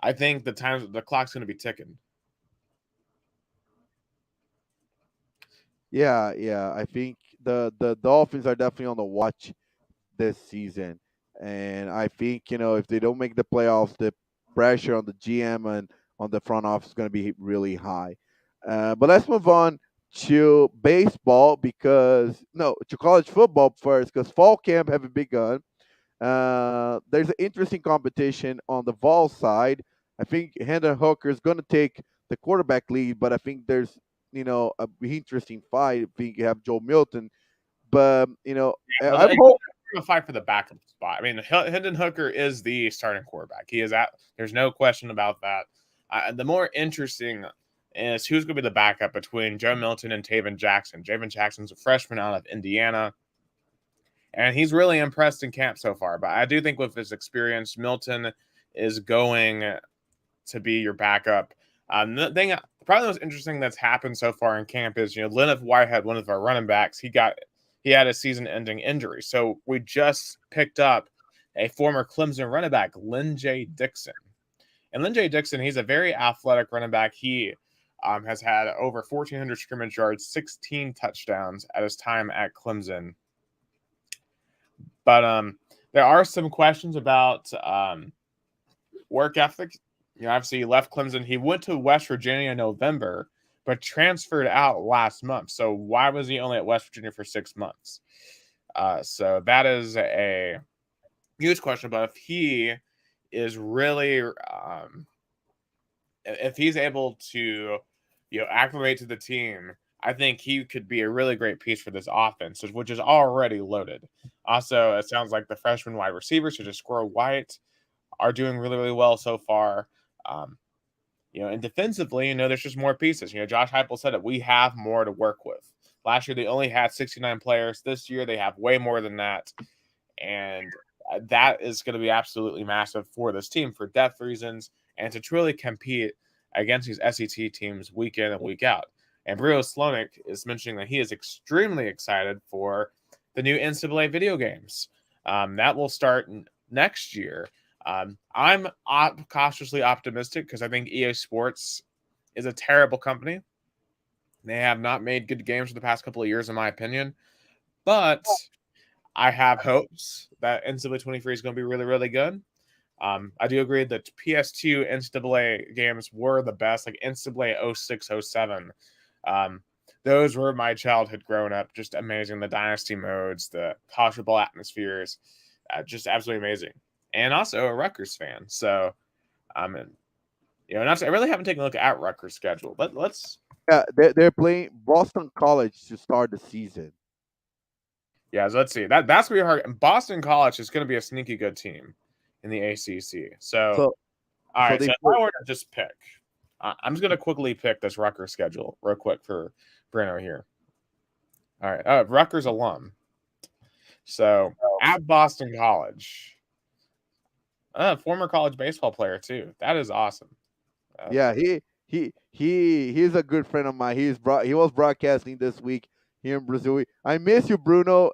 I think the clock's going to be ticking. Yeah. I think the Dolphins are definitely on the watch this season, and I think if they don't make the playoffs, the pressure on the GM and on the front office is going to be really high. But let's move on to baseball, to college football first, because fall camp haven't begun. There's an interesting competition on the Vol side. I think Hendon Hooker is going to take the quarterback lead, but I think there's a interesting fight. I think you have Joe Milton, but I'm hoping to fight for the backup spot. I mean, Hendon Hooker is the starting quarterback. He is at. There's no question about that. The more interesting is who's going to be the backup between Joe Milton and Taven Jackson. Taven Jackson's a freshman out of Indiana, and he's really impressed in camp so far. But I do think with his experience, Milton is going to be your backup. The thing, probably the most interesting that's happened so far in camp is, Leonard Whitehead, one of our running backs, he had a season-ending injury. So we just picked up a former Clemson running back, Lynn J Dixon. And Lynn J Dixon, he's a very athletic running back. He has had over 1,400 scrimmage yards, 16 touchdowns at his time at Clemson. But there are some questions about work ethic. Obviously he left Clemson. He went to West Virginia in November, but transferred out last month. So why was he only at West Virginia for 6 months? So that is a huge question. But if he is really, if he's able to, acclimate to the team, I think he could be a really great piece for this offense, which is already loaded. Also, it sounds like the freshman wide receivers, such as Squirrel White, are doing really, really well so far. Um, and defensively, there's just more pieces. Josh Heupel said it. We have more to work with. Last year, they only had 69 players. This year, they have way more than that. And that is going to be absolutely massive for this team for depth reasons and to truly compete against these SEC teams week in and week out. And Bruno Slonik is mentioning that he is extremely excited for the new NCAA video games. That will start next year. I'm cautiously optimistic because I think EA Sports is a terrible company. They have not made good games for the past couple of years, in my opinion. But I have hopes that NCAA 23 is going to be really, really good. I do agree that PS2 NCAA games were the best, like NCAA 06, 07. Those were my childhood growing up. Just amazing. The dynasty modes, the college football atmospheres, just absolutely amazing. And also a Rutgers fan. So, I really haven't taken a look at Rutgers' schedule. But let's. Yeah, they're playing Boston College to start the season. Yeah, so let's see. That's gonna be hard. Boston College is going to be a sneaky good team in the ACC. So all right. So if I were to just pick, I'm just going to quickly pick this Rutgers schedule real quick for Bruno here. All right. Rutgers alum. So at Boston College, former college baseball player too. That is awesome. Yeah, he's a good friend of mine. He was broadcasting this week here in Brazil. I miss you, Bruno.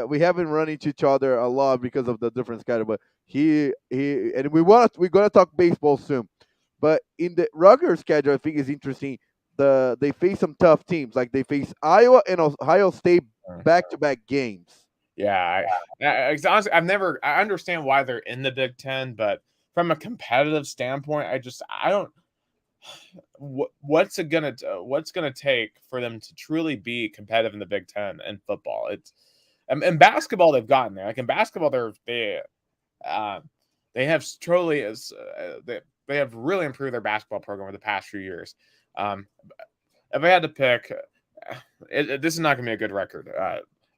We haven't run into each other a lot because of the different schedule, but he and we're gonna talk baseball soon. But in the Rutgers schedule, I think is interesting. They face some tough teams, like they face Iowa and Ohio State back-to-back games. Yeah, honestly, I understand why they're in the Big Ten, but from a competitive standpoint, I don't. What's gonna take for them to truly be competitive in the Big Ten and football? It's in basketball they've gotten there. Like in basketball, they have truly they have really improved their basketball program over the past few years. If I had to pick, this is not going to be a good record.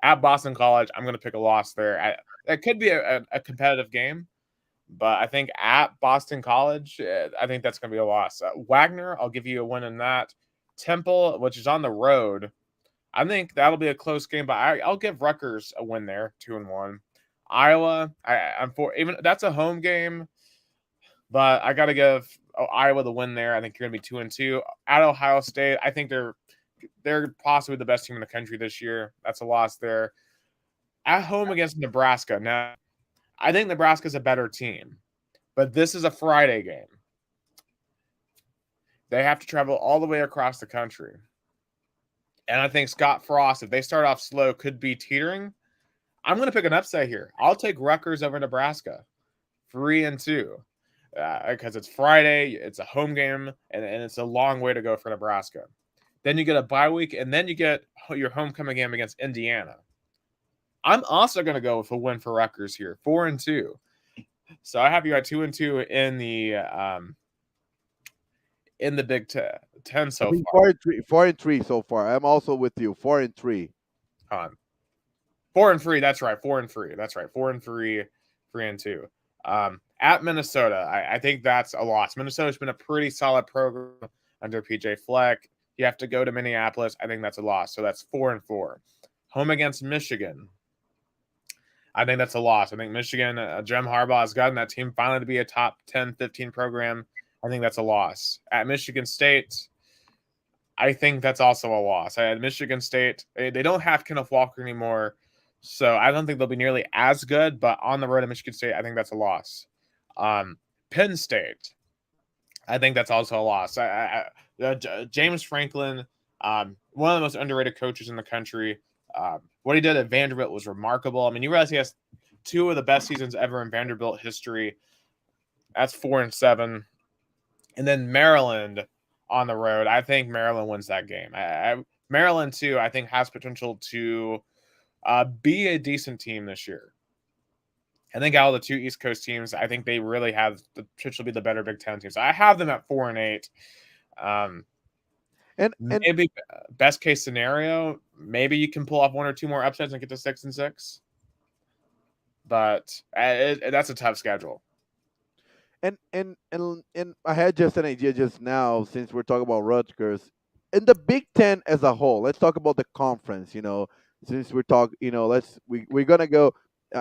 At Boston College, I'm going to pick a loss there. It could be a competitive game, but I think at Boston College, I think that's going to be a loss. Wagner, I'll give you a win in that. Temple, which is on the road, I think that'll be a close game, but I'll give Rutgers a win there, 2-1. Iowa, I'm for even that's a home game, but I got to give Iowa the win there. I think you're going to be 2-2. At Ohio State, I think they're possibly the best team in the country this year. That's a loss there. At home against Nebraska. Now, I think Nebraska's a better team, but this is a Friday game. They have to travel all the way across the country. And I think Scott Frost, if they start off slow, could be teetering. I'm going to pick an upset here. I'll take Rutgers over Nebraska, 3-2, because it's Friday, it's a home game, and it's a long way to go for Nebraska. Then you get a bye week, and then you get your homecoming game against Indiana. I'm also going to go with a win for Rutgers here, 4-2. So I have you at 2-2 in the Big Ten so far. 4-3 so far. I'm also with you. 4-3. 4-3. That's right. 4-3. That's right. 4-3. 3-2. At Minnesota, I think that's a loss. Minnesota's been a pretty solid program under PJ Fleck. You have to go to Minneapolis. I think that's a loss. So that's 4-4. Home against Michigan. I think that's a loss. I think Michigan, Jim Harbaugh has gotten that team finally to be a top 10, 15 program. I think that's a loss. At Michigan State, I think that's also a loss. At Michigan State, they don't have Kenneth Walker anymore, so I don't think they'll be nearly as good, but on the road at Michigan State, I think that's a loss. Penn State, I think that's also a loss. James Franklin, one of the most underrated coaches in the country. What he did at Vanderbilt was remarkable. I mean, you realize he has two of the best seasons ever in Vanderbilt history. That's 4-7. And then Maryland on the road. I think Maryland wins that game. Maryland, too, I think has potential to be a decent team this year. I think out of the two East Coast teams, I think they really have the potential to be the better Big Ten teams. I have them at 4-8. Um, and maybe best case scenario, maybe you can pull off one or two more upsets and get to 6-6. But that's a tough schedule. And I had just an idea just now since we're talking about Rutgers in the Big Ten as a whole. Let's talk about the conference. Since we're talking, we're gonna go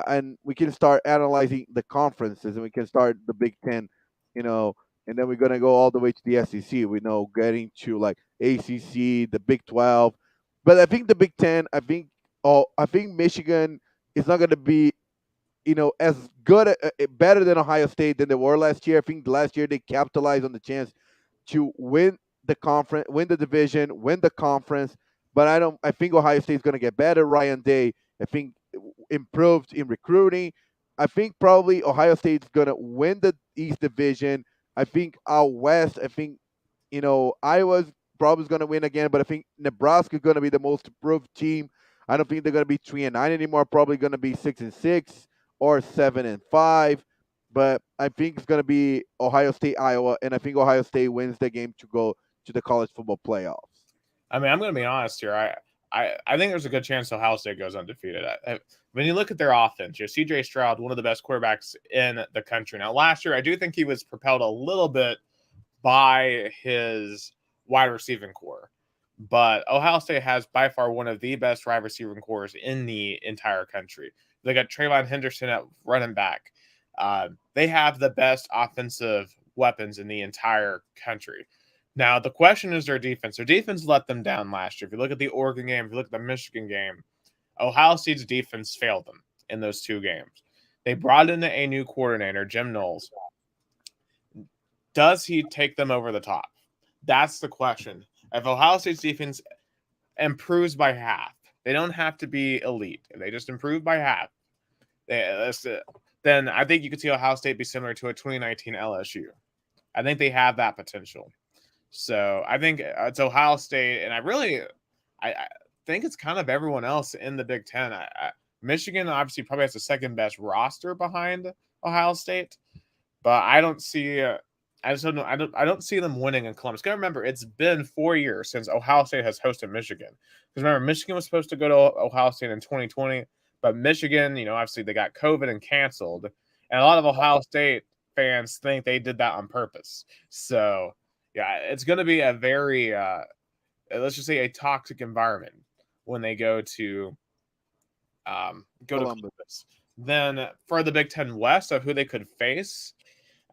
and we can start analyzing the conferences and we can start the Big Ten, you know, and then we're gonna go all the way to the SEC. We know getting to like ACC, the Big 12, but I think the Big Ten. I think Michigan is not gonna be as good, better than Ohio State than they were last year. I think last year they capitalized on the chance to win the conference, win the division, win the conference. But I don't. I think Ohio State's going to get better. Ryan Day, I think, improved in recruiting. I think probably Ohio State's going to win the East Division. I think out West. I think Iowa's probably going to win again, but I think Nebraska's going to be the most improved team. I don't think they're going to be 3-9 anymore. Probably going to be 6-6 or 7-5. But I think it's going to be Ohio State, Iowa, and I think Ohio State wins the game to go to the college football playoffs. I mean, I'm going to be honest here. I think there's a good chance Ohio State goes undefeated. When you look at their offense, C.J. Stroud, one of the best quarterbacks in the country. Now, last year, I do think he was propelled a little bit by his wide receiving core. But Ohio State has by far one of the best wide receiving cores in the entire country. They got Trayvon Henderson at running back. They have the best offensive weapons in the entire country. Now, the question is their defense. Their defense let them down last year. If you look at the Oregon game, if you look at the Michigan game, Ohio State's defense failed them in those two games. They brought in a new coordinator, Jim Knowles. Does he take them over the top? That's the question. If Ohio State's defense improves by half, they don't have to be elite. If they just improve by half, then I think you could see Ohio State be similar to a 2019 LSU. I think they have that potential. So I think it's Ohio State, and I think it's kind of everyone else in the Big Ten. Michigan obviously probably has the second best roster behind Ohio State, but I don't see. I just don't know. I don't see them winning in Columbus. Gotta remember, it's been 4 years since Ohio State has hosted Michigan. Because remember, Michigan was supposed to go to Ohio State in 2020, but Michigan, obviously they got COVID and canceled, and a lot of Ohio State fans think they did that on purpose. So yeah, it's going to be a very, let's just say, a toxic environment when they go to Columbus. Then for the Big Ten West of who they could face,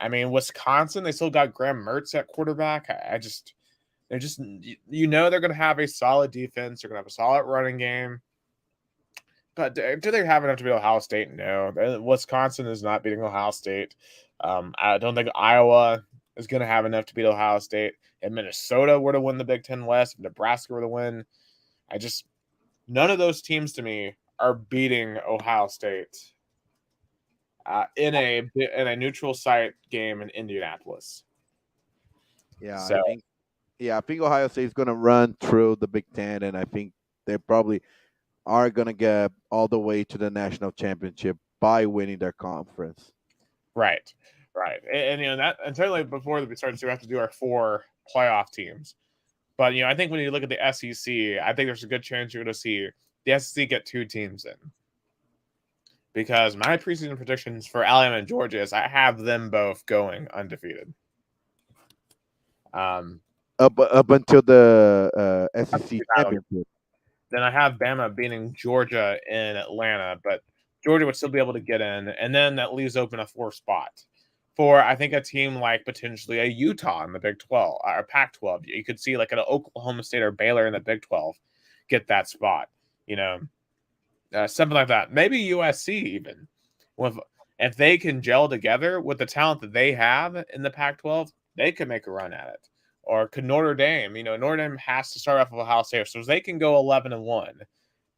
I mean, Wisconsin, they still got Graham Mertz at quarterback. They're just, they're going to have a solid defense. They're going to have a solid running game. But do they have enough to beat Ohio State? No. Wisconsin is not beating Ohio State. I don't think Iowa is going to have enough to beat Ohio State. If Minnesota were to win the Big Ten West, if Nebraska were to win, none of those teams to me are beating Ohio State in a neutral site game in Indianapolis. Yeah, so, I think Ohio State is going to run through the Big Ten, and I think they probably are going to get all the way to the national championship by winning their conference. Right. And that, and certainly before we start, we have to do our 4 playoff teams. But I think when you look at the SEC, I think there's a good chance you're going to see the SEC get 2 teams in. Because my preseason predictions for Alabama and Georgia is I have them both going undefeated. Up until the SEC championship. Then I have Bama beating Georgia in Atlanta, but Georgia would still be able to get in, and then that leaves open a 4th spot for, I think, a team like potentially a Utah in the Big 12 or Pac-12. You could see like an Oklahoma State or Baylor in the Big 12 get that spot, something like that. Maybe USC even. If they can gel together with the talent that they have in the Pac-12, they could make a run at it. Or could Notre Dame? Notre Dame has to start off with Ohio State, so they can go 11-1,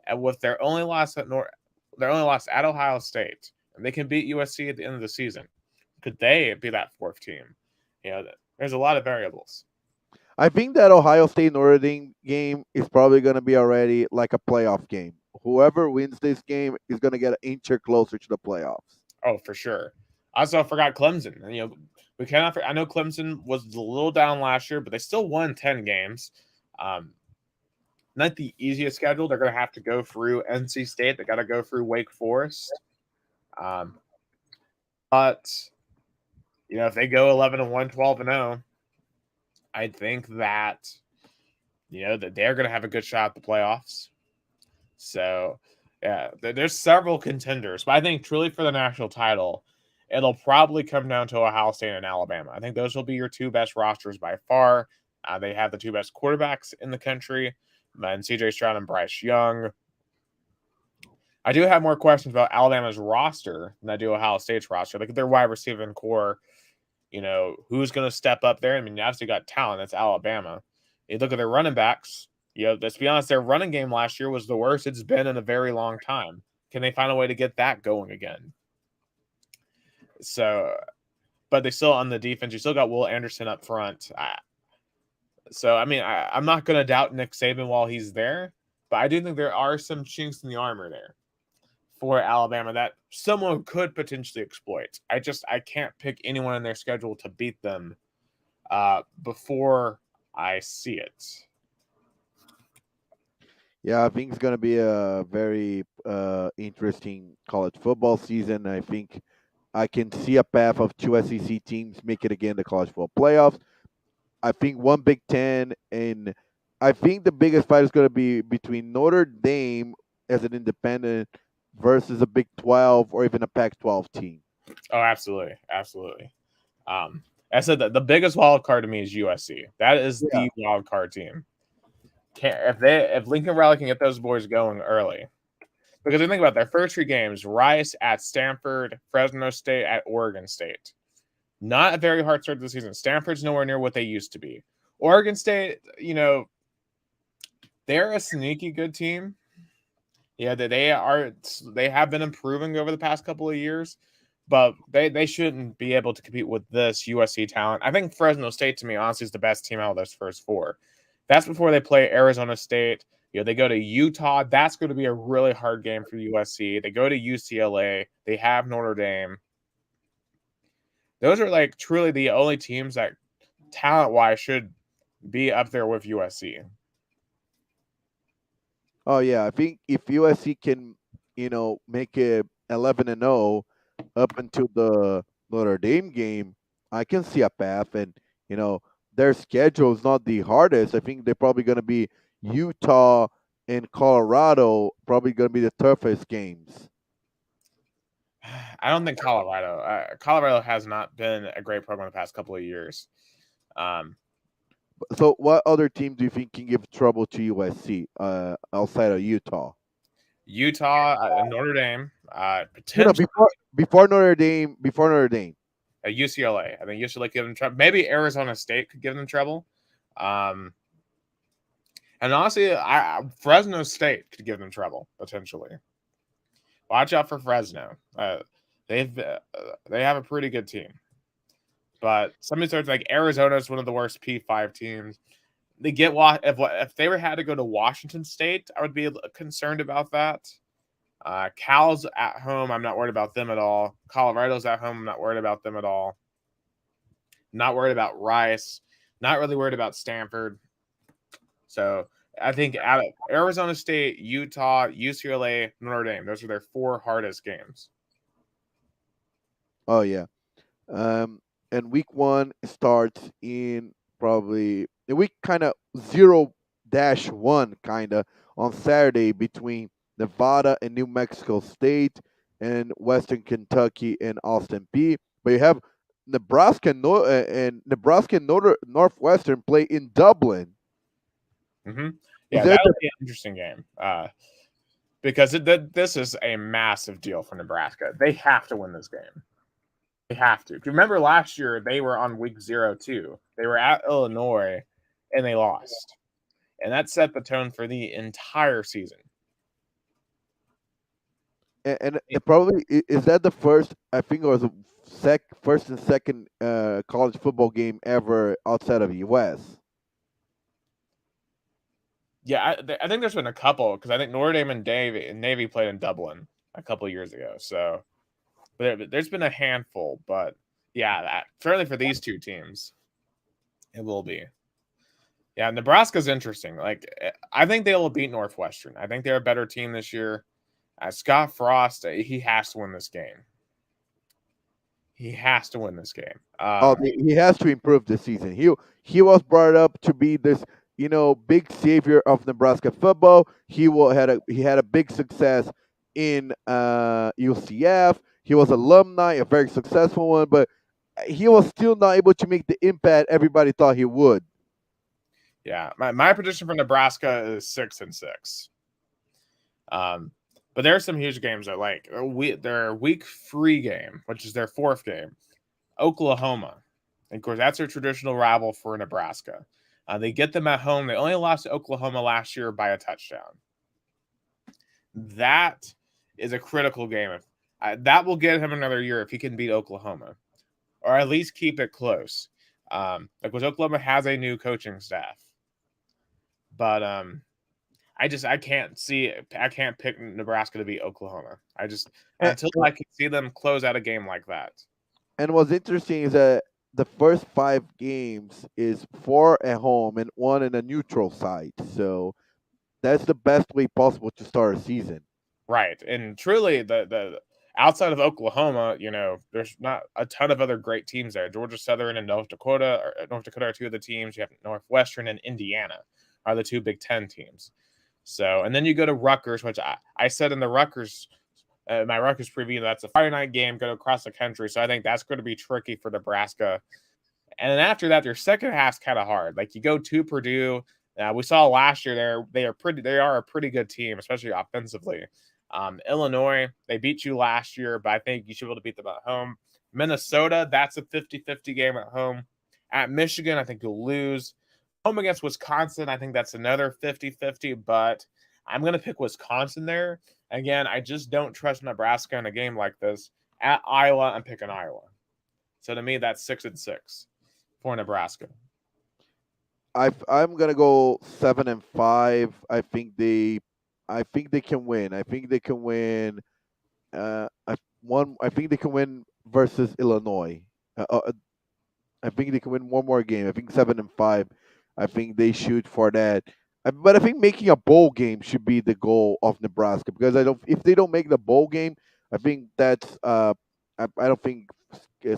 and with their only loss at Ohio State, and they can beat USC at the end of the season. Could they be that 4th team? There's a lot of variables. I think that Ohio State Notre Dame game is probably going to be already like a playoff game. whoever wins this game is going to get an inch closer to the playoffs. Oh, for sure. Also, I forgot Clemson. We cannot. I know Clemson was a little down last year, but they still won 10 games. Um, Not the easiest schedule. They're going to have to go through NC State. They got to go through Wake Forest. Um, but if they go 11-1, 12-0, I think that that they're going to have a good shot at the playoffs. So, yeah, there's several contenders, but I think truly for the national title, it'll probably come down to Ohio State and Alabama. I think those will be your two best rosters by far. They have the two best quarterbacks in the country, and C.J. Stroud and Bryce Young. I do have more questions about Alabama's roster than I do Ohio State's roster. Like their wide receiver core, who's going to step up there? I mean, you obviously got talent. That's Alabama. You look at their running backs. Let's be honest, their running game last year was the worst it's been in a very long time. Can they find a way to get that going again? So, but they still on the defense. You still got Will Anderson up front. I'm not going to doubt Nick Saban while he's there, but I do think there are some chinks in the armor there for Alabama that someone could potentially exploit. I can't pick anyone in their schedule to beat them before I see it. Yeah, I think it's going to be a very interesting college football season. I think I can see a path of two SEC teams make it again the college football playoffs. I think one Big Ten, and I think the biggest fight is going to be between Notre Dame as an independent versus a Big 12 or even a Pac 12 team. Oh, absolutely. Absolutely. I said that the biggest wild card to me is USC. That is the wild card team. If Lincoln Riley can get those boys going early, because you think about their first three games: Rice at Stanford, Fresno State at Oregon State. Not a very hard start to the season. Stanford's nowhere near what they used to be. Oregon State, they're a sneaky good team. Yeah, they have been improving over the past couple of years, but they shouldn't be able to compete with this USC talent. I think Fresno State, to me, honestly, is the best team out of those first four. That's before they play Arizona State. They go to Utah. That's going to be a really hard game for USC. They go to UCLA. They have Notre Dame. Those are like truly the only teams that talent-wise should be up there with USC. Oh yeah, I think if USC can, make it 11-0 up until the Notre Dame game, I can see a path. And their schedule is not the hardest. I think they're probably going to be Utah and Colorado, probably going to be the toughest games. I don't think Colorado has not been a great program the past couple of years. So, what other team do you think can give trouble to USC outside of Utah? Utah, Notre Dame, potentially. Before Notre Dame. UCLA. I think UCLA could give them trouble. Maybe Arizona State could give them trouble. And honestly, Fresno State could give them trouble potentially. Watch out for Fresno. They have a pretty good team, but somebody starts like Arizona is one of the worst P5 teams. They get if they had to go to Washington State, I would be concerned about that. Cal's at home. I'm not worried about them at all. Colorado's at home. I'm not worried about them at all. Not worried about Rice. Not really worried about Stanford. So I think out of Arizona State, Utah, UCLA, Notre Dame, those are their four hardest games. Oh yeah, and week 1 starts in probably the week kind of 0-1 kind of on Saturday between Nevada and New Mexico State and Western Kentucky and Austin Peay. But you have Nebraska and Northwestern play in Dublin. Mm-hmm. Yeah, that'll be an interesting game because this is a massive deal for Nebraska. They have to win this game. They have to. Remember last year, they were on week 0 too. They were at Illinois, and they lost. And that set the tone for the entire season. And it probably is that the first, I think it was the first and second college football game ever outside of the U.S. Yeah, I think there's been a couple because I think Notre Dame and Navy played in Dublin a couple of years ago. So, but there's been a handful. But yeah, certainly for these two teams, it will be. Yeah, Nebraska's interesting. Like, I think they will beat Northwestern. I think they're a better team this year. Scott Frost, he has to win this game. He has to win this game. Oh, he has to improve this season. He was brought up to be this, big savior of Nebraska football. He had a big success in UCF. He was alumni, a very successful one, but he was still not able to make the impact everybody thought he would. Yeah, my prediction for Nebraska is 6-6. But there are some huge games that like their week 3 game, which is their 4th game, Oklahoma. And of course, that's their traditional rival for Nebraska. They get them at home. They only lost to Oklahoma last year by a touchdown. That is a critical game. That will get him another year if he can beat Oklahoma, or at least keep it close. Because Oklahoma has a new coaching staff, but I can't pick Nebraska to beat Oklahoma. Until I can see them close out a game like that. And what's interesting is that the first 5 games is 4 at home and 1 in a neutral site. So that's the best way possible to start a season. Right. And truly the outside of Oklahoma, there's not a ton of other great teams there. Georgia Southern and North Dakota are 2 of the teams. You have Northwestern and Indiana are the 2 Big Ten teams. So, and then you go to Rutgers, which I said in the Rutgers, my Rutgers preview, that's a Friday night game, go across the country. So I think that's going to be tricky for Nebraska. And then after that, their second half's kind of hard. Like you go to Purdue. We saw last year they are a pretty good team, especially offensively. Illinois, they beat you last year, but I think you should be able to beat them at home. Minnesota, that's a 50-50 game at home. At Michigan, I think you'll lose. Home against Wisconsin, I think that's another 50-50, but I'm going to pick Wisconsin there. Again, I just don't trust Nebraska in a game like this. At Iowa, I'm picking Iowa. So to me, that's 6-6 for Nebraska. I'm gonna go 7-5. I think they can win. I think they can win. I think they can win versus Illinois. I think they can win one more game. I think 7-5. I think they shoot for that. But I think making a bowl game should be the goal of Nebraska because if they don't make the bowl game, I think that's I don't think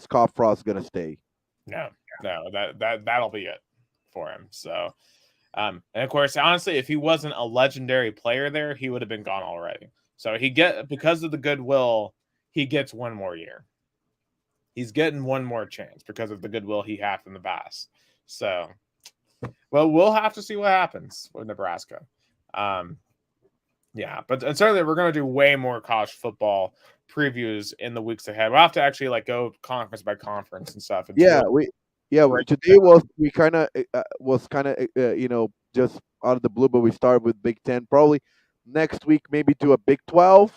Scott Frost is gonna stay. No, that'll be it for him. So, and of course, honestly, if he wasn't a legendary player there, he would have been gone already. So because of the goodwill, he gets one more year. He's getting one more chance because of the goodwill he had from the past. So, well, we'll have to see what happens with Nebraska. Yeah, but certainly we're going to do way more college football previews in the weeks ahead. We'll have to actually go conference by conference and stuff. Today was kind of just out of the blue, but we started with Big Ten. Probably next week, maybe do a Big 12.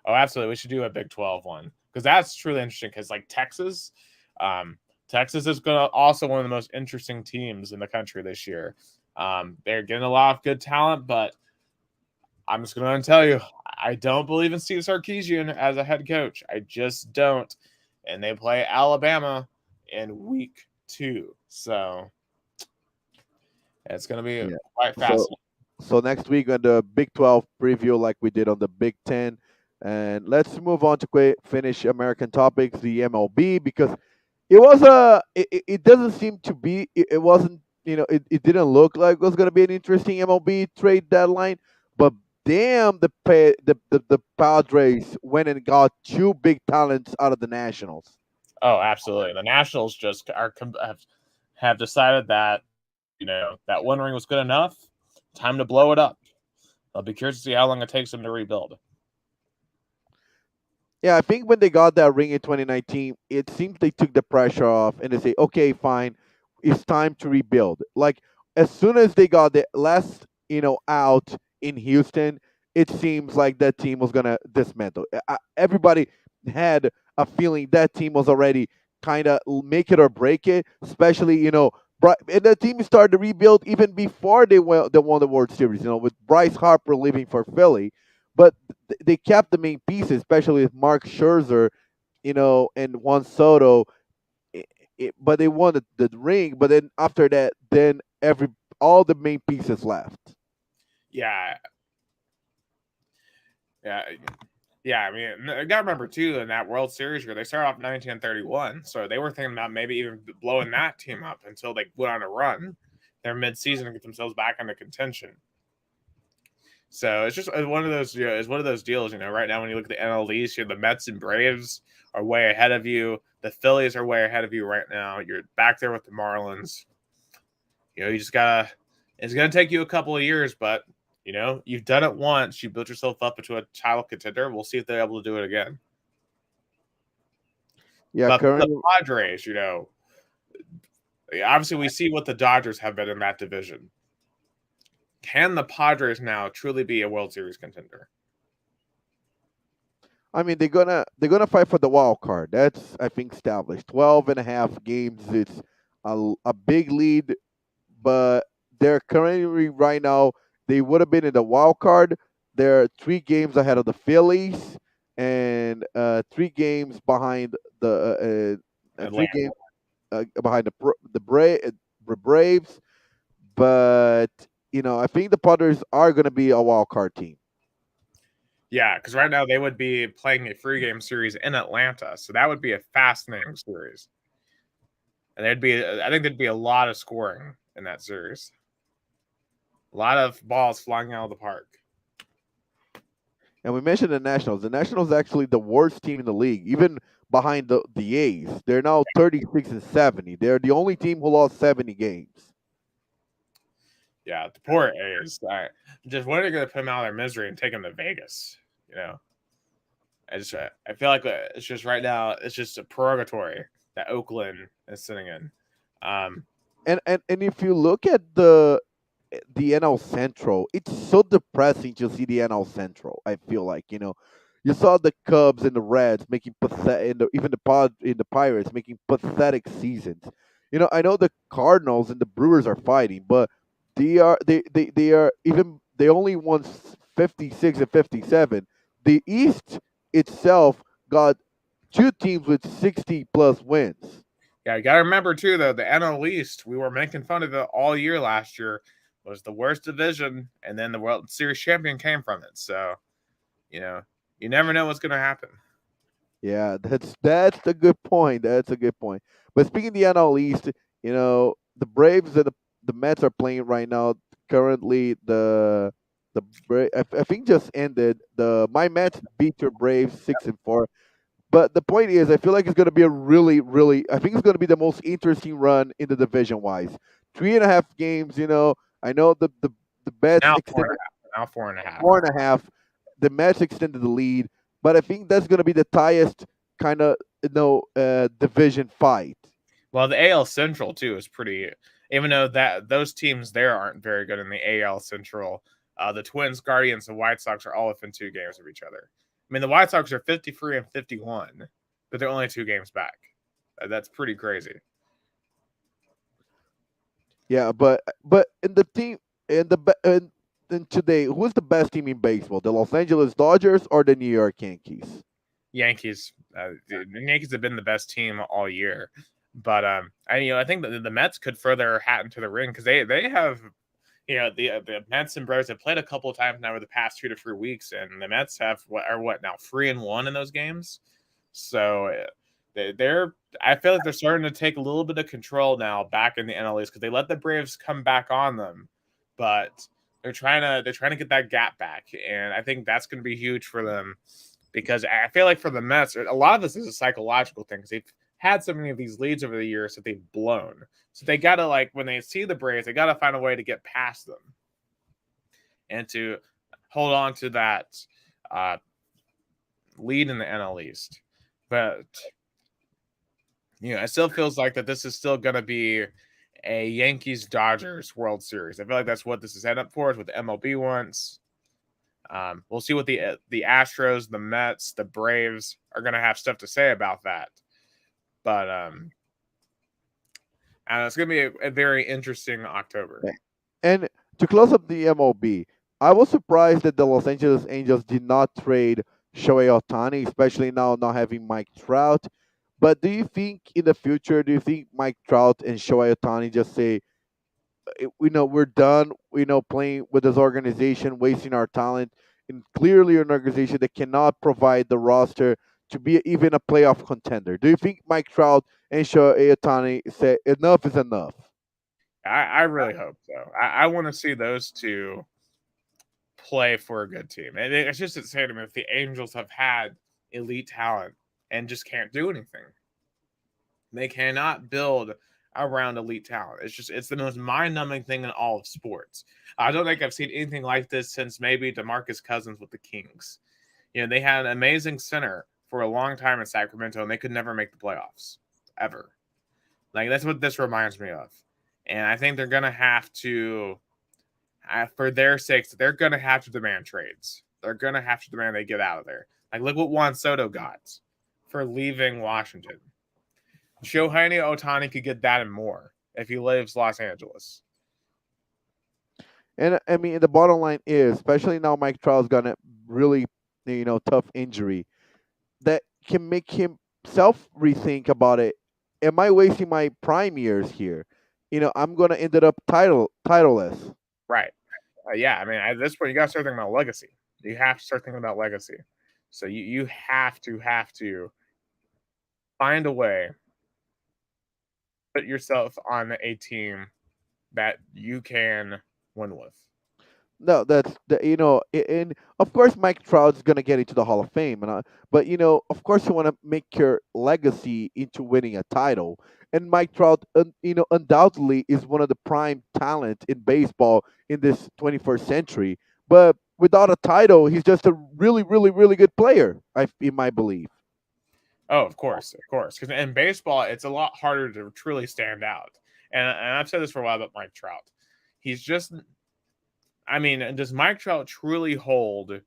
Oh, absolutely, we should do a Big 12 one because that's truly interesting. Because Texas, Texas is going to also one of the most interesting teams in the country this year. They're getting a lot of good talent, but I'm just going to tell you, I don't believe in Steve Sarkisian as a head coach. I just don't. And they play Alabama in week 2. So it's going to be quite fascinating. So next week on the Big 12 preview like we did on the Big 10. And let's move on to finish American topics, the MLB, because it doesn't seem to be, it wasn't, it didn't look like it was going to be an interesting MLB trade deadline, but damn, the Padres went and got 2 big talents out of the Nationals. Oh, absolutely. The Nationals just have decided that, that one ring was good enough. Time to blow it up. I'll be curious to see how long it takes them to rebuild. Yeah, I think when they got that ring in 2019, it seems they took the pressure off and they say, okay, fine, it's time to rebuild. Like, as soon as they got the last, out in Houston, it seems like that team was going to dismantle. Everybody had a feeling that team was already kind of make it or break it, especially, And the team started to rebuild even before they won the World Series. With Bryce Harper leaving for Philly, but they kept the main pieces, especially with Mark Scherzer, and Juan Soto. i- but they won the ring. But then after that, then all the main pieces left. Yeah, yeah, yeah. I mean, I gotta remember too in that World Series year they started off 1931, so they were thinking about maybe even blowing that team up until they went on a run their midseason and get themselves back into contention. So it's just one of those. It's one of those deals. Right now when you look at the NL East, the Mets and Braves are way ahead of you. The Phillies are way ahead of you right now. You're back there with the Marlins. You just gotta. It's gonna take you a couple of years, but you've done it once. You built yourself up into a title contender. We'll see if they're able to do it again. Yeah, But for the currently. Padres, obviously we see what the Dodgers have been in that division. Can the Padres now truly be a World Series contender? I mean, they're gonna fight for the wild card. That's, I think, established. 12 and a half games. It's a big lead, but they're currently right now. They would have been in the wild card. They're 3 games ahead of the Phillies and 3 games behind the three Atlanta. games behind the Braves. But I think the Padres are gonna be a wild card team. Yeah, because right now they would be playing a free game series in Atlanta, so that would be a fascinating series. And I think there'd be a lot of scoring in that series. A lot of balls flying out of the park. And we mentioned the Nationals. The Nationals are actually the worst team in the league, even behind the A's. They're now 36 and 70. They're the only team who lost 70 games. Yeah, the poor A's. Just when are they going to put them out of their misery and take them to Vegas? I feel like it's just right now. It's just a purgatory that Oakland is sitting in. Um, And if you look at the NL Central, it's so depressing to see the NL Central. I feel like you saw the Cubs and the Reds making pathetic, even the Pirates making pathetic seasons. I know the Cardinals and the Brewers are fighting, but they only won 56 and 57. The East itself got 2 teams with 60 plus wins. Yeah, you got to remember too, though, the NL East, we were making fun of it all year last year, was the worst division, and then the World Series champion came from it. So, you know, you never know what's going to happen. Yeah, that's a good point. That's a good point. But speaking of the NL East, the Braves and the Mets are playing right now. Currently, I think just ended. The my Mets beat your Braves 6-4. But the point is, I feel like it's going to be a really, really. I think it's going to be the most interesting run in the division wise. 3.5 games. I know the Mets Now four and extended a half. Now 4.5. 4.5. The Mets extended the lead, but I think that's going to be the tightest kind of division fight. Well, the AL Central too is pretty. Even though that those teams there aren't very good in the AL Central, the Twins, Guardians, and White Sox are all within 2 games of each other. I mean, the White Sox are 53 and 51, but they're only 2 games back. That's pretty crazy. Yeah, but in the team in the be- in today, who's the best team in baseball? The Los Angeles Dodgers or the New York Yankees? Yankees, the Yankees have been the best team all year, but I think that the Mets could throw their hat into the ring because they have the Mets and Braves have played a couple of times now over the past 2 to 3 weeks, and the Mets have what now 3-1 in those games. So they're I feel like they're starting to take a little bit of control now back in the NL East because they let the Braves come back on them, but they're trying to get that gap back, and I think that's going to be huge for them because I feel like for the Mets, a lot of this is a psychological thing because they've had so many of these leads over the years that they've blown. So they gotta when they see the Braves, they gotta find a way to get past them and to hold on to that uh, lead in the NL East. But it still feels like that this is still gonna be a Yankees Dodgers World Series. I feel like that's what this is heading up for. Is what the MLB wants. We'll see what the Astros, the Mets, the Braves are gonna have stuff to say about that. But And it's going to be a very interesting October. Yeah. And to close up the MLB, I was surprised that the Los Angeles Angels did not trade Shohei Ohtani, especially now not having Mike Trout. But do you think in the future, do you think Mike Trout and Shohei Ohtani just say, we're done, playing with this organization, wasting our talent, and clearly an organization that cannot provide the roster to be even a playoff contender? Do you think Mike Trout and Shohei Ohtani say enough is enough? I really hope so. I want to see those two play for a good team. And it's just insane to me if the Angels have had elite talent and just can't do anything. They cannot build around elite talent. It's the most mind-numbing thing in all of sports. I don't think I've seen anything like this since maybe DeMarcus Cousins with the Kings. They had an amazing center for a long time in Sacramento, and they could never make the playoffs ever. Like that's what this reminds me of. And I think they're gonna have to, for their sakes, they're gonna have to demand trades. They're gonna have to demand they get out of there. Like look what Juan Soto got for leaving Washington. Shohei Ohtani could get that and more if he leaves Los Angeles. And I mean, the bottom line is, especially now, Mike Trout's got a really, tough injury that can make himself rethink about it. Am I wasting my prime years here? I'm gonna end up titleless. Right. Yeah. I mean, at this point, you got to start thinking about legacy. You have to start thinking about legacy. So you have to find a way put yourself on a team that you can win with. No, that's and of course Mike Trout's gonna get into the Hall of Fame, but of course you want to make your legacy into winning a title. And Mike Trout, undoubtedly is one of the prime talent in baseball in this 21st century. But without a title, he's just a really, really, really good player. In my belief. Oh, of course, of course. Because in baseball, it's a lot harder to truly stand out. And I've said this for a while about Mike Trout. He's just, I mean, does Mike Trout truly hold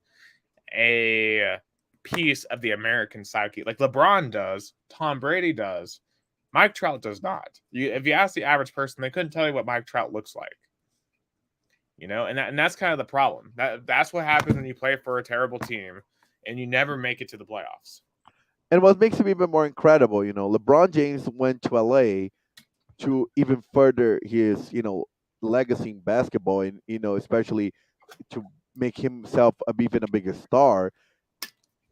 a piece of the American psyche like LeBron does, Tom Brady does? Mike Trout does not. If you ask the average person, they couldn't tell you what Mike Trout looks like. And that's kind of the problem. That's what happens when you play for a terrible team and you never make it to the playoffs. And what makes him even more incredible, LeBron James went to LA to even further his, legacy in basketball, and especially to make himself even a bigger star.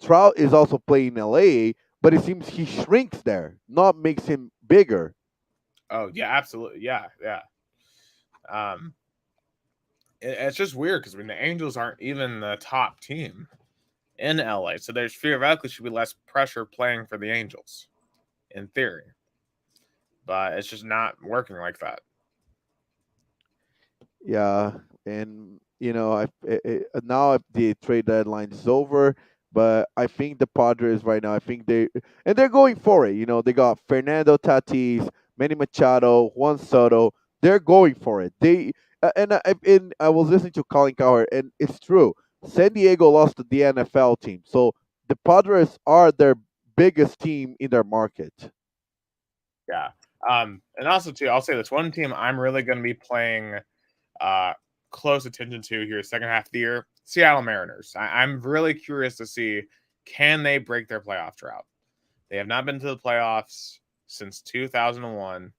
Trout is also playing in LA, but it seems he shrinks there, not makes him bigger. Oh yeah, absolutely, yeah, yeah. Um, it's just weird because the Angels aren't even the top team in LA, so there's theoretically should be less pressure playing for the Angels, in theory, but it's just not working like that. Yeah, and now the trade deadline is over, but I think the Padres right now, I think they're going for it. They got Fernando Tatis, Manny Machado, Juan Soto. They're going for it. And I was listening to Colin Cowherd, and it's true. San Diego lost to the NFL team, so the Padres are their biggest team in their market. Yeah. And also too, I'll say this one team I'm really going to be playing uh, close attention to here, second half of the year, Seattle Mariners. I'm really curious to see can they break their playoff drought. They have not been to the playoffs since 2001.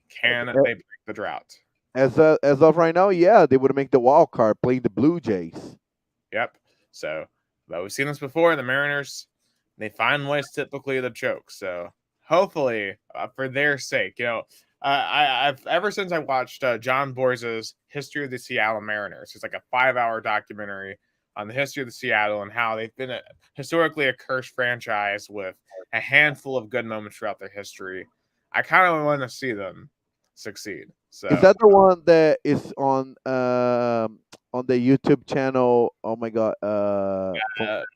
Can they break the drought? As of right now, yeah, they would make the wild card playing the Blue Jays. Yep. So, but we've seen this before. The Mariners, they find ways typically to choke. So hopefully, for their sake, I've ever since I watched John Boyce's History of the Seattle Mariners. It's like a 5-hour documentary on the history of the Seattle and how they've been historically a cursed franchise with a handful of good moments throughout their history. I kind of want to see them succeed. So Is that the one that is on the YouTube channel? Oh my god,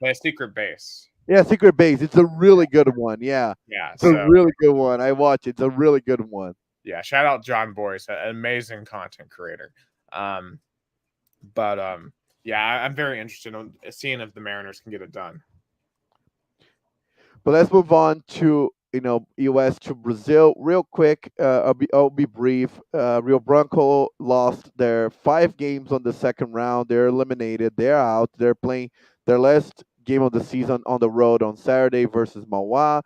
my secret base. yeah, Secret Base. It's a really good one. Yeah, Yeah. it's a So really good one. I watch it. It's a really good one. yeah, shout out John Boyce, an amazing content creator. Um, but yeah, I'm very interested in seeing if the Mariners can get it done. But let's move on to U.S. to Brazil. Real quick, I'll be brief. Rio Branco lost their 5 games on the second round. They're eliminated. They're out. They're playing their last game of the season on the road on Saturday versus Mauá.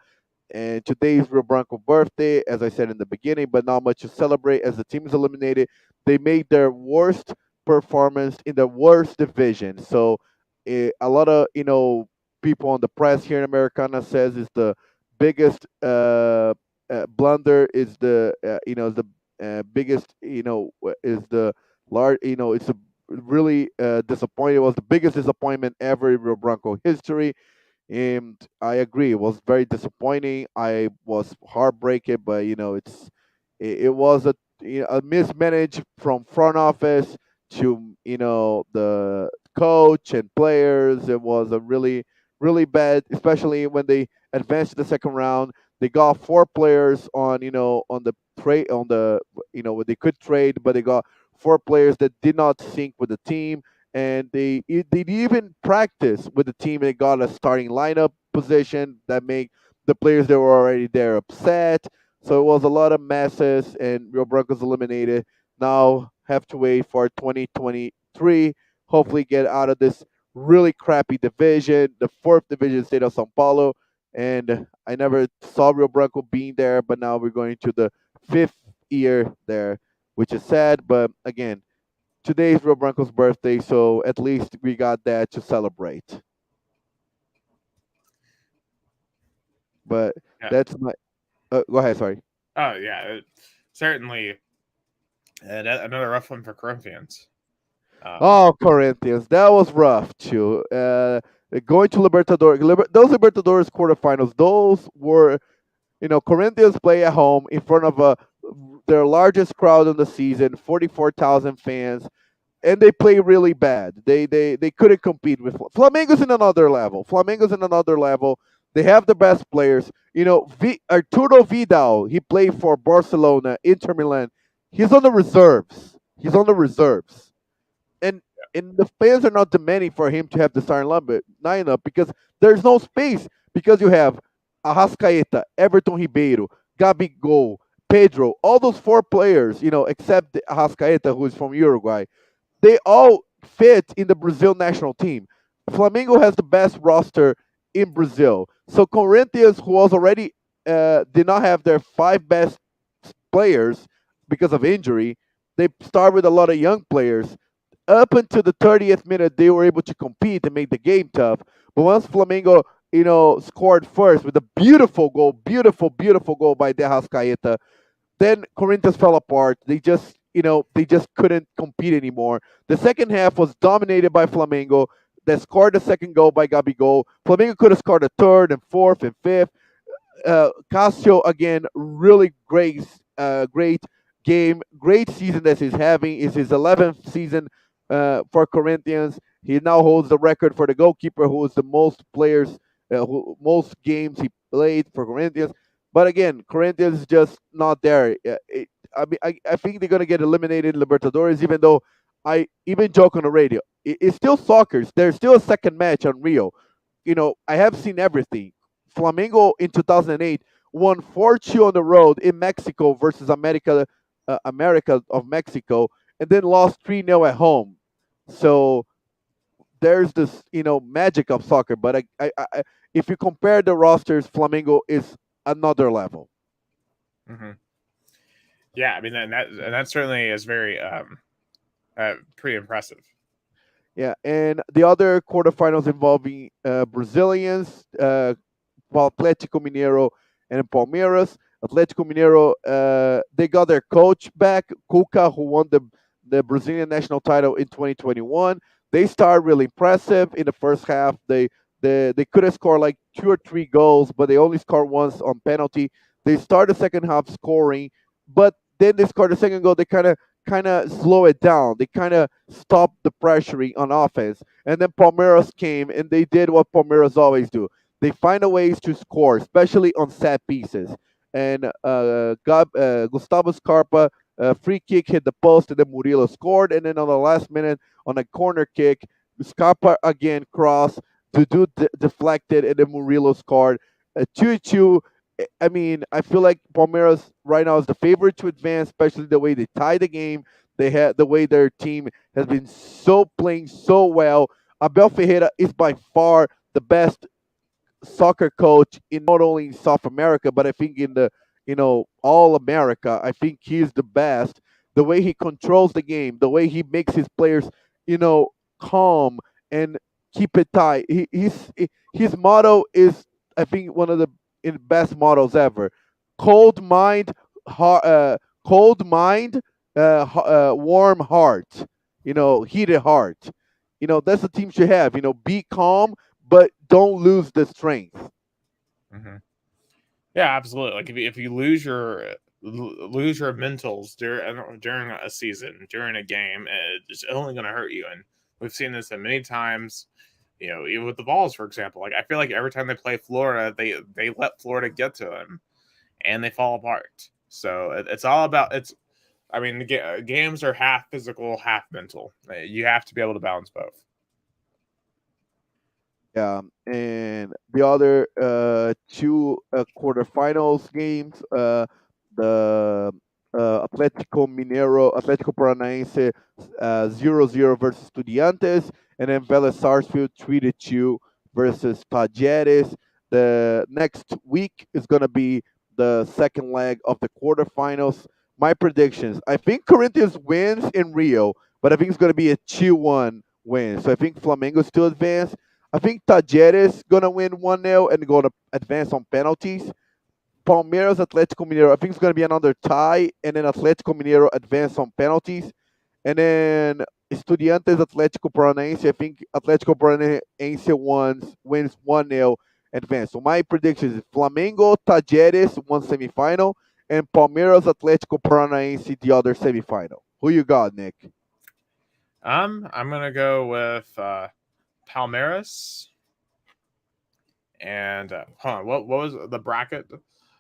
And today is Rio Branco birthday, as I said in the beginning, but not much to celebrate as the team is eliminated. They made their worst performance in the worst division. So a lot of people on the press here in Americana says is the biggest blunder is the biggest is the large it's a really disappointing. It was the biggest disappointment ever in Rio Branco history, and I agree, it was very disappointing. I was heartbroken, but it was a mismanaged from front office to the coach and players. It was a really bad, especially when they advanced to the second round. They got 4 players on the trade on the where they could trade, but they got 4 players that did not sync with the team, and they even practice with the team. They got a starting lineup position that make the players that were already there upset. So it was a lot of messes, and Rio Broncos eliminated. Now have to wait for 2023. Hopefully, get out of this really crappy division, the fourth division, state of São Paulo. And I never saw Rio Branco being there, but now we're going to the fifth year there, which is sad. But again, today is Rio Branco's birthday, so at least we got that to celebrate. But Yeah. that's my. Go ahead. Sorry. Oh yeah, certainly another rough one for Corinthians. Um, Oh, Corinthians, that was rough too. Going to those Libertadores quarterfinals, those were Corinthians play at home in front of their largest crowd in the season, 44,000 fans, and they play really bad. They couldn't compete with Flamengo's in another level. Flamengo's in another level. They have the best players. Arturo Vidal, he played for Barcelona, Inter Milan. He's on the reserves. He's on the reserves, and the fans are not demanding for him to have the starting lineup because there's no space, because you have Arrascaeta, Everton Ribeiro, Gabigol, Pedro, all those 4 players, except Arrascaeta, who is from Uruguay. They all fit in the Brazil national team. Flamengo has the best roster in Brazil. So Corinthians, who was already did not have their 5 best players because of injury, they start with a lot of young players. Up until the 30th minute, they were able to compete and make the game tough. But once Flamengo, scored first with a beautiful goal by De Rascaeta, then Corinthians fell apart. They just couldn't compete anymore. The second half was dominated by Flamengo. They scored the second goal by Gabigol. Flamengo could have scored a third and fourth and fifth. Casio again, really great game, great season that he's having. Is his 11th season for Corinthians. He now holds the record for the goalkeeper, who is the most games he played for Corinthians. But again, Corinthians is just not there. I think they're gonna get eliminated in Libertadores, even though I even joke on the radio. It's still soccer. There's still a second match on Rio. I have seen everything. Flamengo in 2008 won 4-2 on the road in Mexico versus America of Mexico, and then lost 3-0 at home. So there's this magic of soccer. But if you compare the rosters, Flamengo is another level. mhm. Yeah, I mean, and that certainly is very pretty impressive. Yeah, and the other quarterfinals involving Brazilians, Atlético Mineiro and Palmeiras. Atlético Mineiro, they got their coach back, Cuca, who won the Brazilian national title in 2021. They started really impressive in the first half. They could have scored like 2 or 3 goals, but they only scored once on penalty. They started the second half scoring, but then they scored the second goal. They kind of slow it down. They kind of stopped the pressuring on offense. And then Palmeiras came and they did what Palmeiras always do. They find a ways to score, especially on set pieces. And Gustavo Scarpa, free kick hit the post, and then Murilo scored. And then on the last minute, on a corner kick, Scarpa again crossed, to do deflected, and then Murilo scored. 2-2. I mean, I feel like Palmeiras right now is the favorite to advance, especially the way they tie the game. They had the way their team has been so playing so well. Abel Ferreira is by far the best soccer coach in not only in South America, but I think in the all America. I think he's the best. The way he controls the game, the way he makes his players, you know, calm and keep it tight. His motto is, I think, one of the best mottos ever. Cold mind, heart, cold mind, warm heart. Heated heart. That's the team should have. Be calm, but don't lose the strength. Hmm. Yeah, absolutely. Like if you lose your mentals during a season, during a game, it's only going to hurt you. And we've seen this many times. Even with the Vols, for example. Like I feel like every time they play Florida, they let Florida get to them, and they fall apart. So it's all about it's. I mean, games are half physical, half mental. You have to be able to balance both. And the other two quarterfinals games, the Atlético Paranaense 0-0 versus Estudiantes, and then Vélez Sarsfield 3-2 versus Talleres. The next week is going to be the second leg of the quarterfinals. My predictions: I think Corinthians wins in Rio, but I think it's going to be a 2-1 win. So I think Flamengo still advance. I think Tajeres gonna win 1-0 and gonna advance on penalties. Palmeiras Atlético Mineiro, I think it's gonna be another tie, and then Atlético Mineiro advance on penalties. And then Estudiantes Atlético Paranaense, I think Atlético Paranaense wins 1-0 advance. So my prediction is Flamengo, Tajeres, one semifinal, and Palmeiras Atlético Paranaense, the other semifinal. Who you got, Nick? I'm gonna go with Palmeiras and what was the bracket?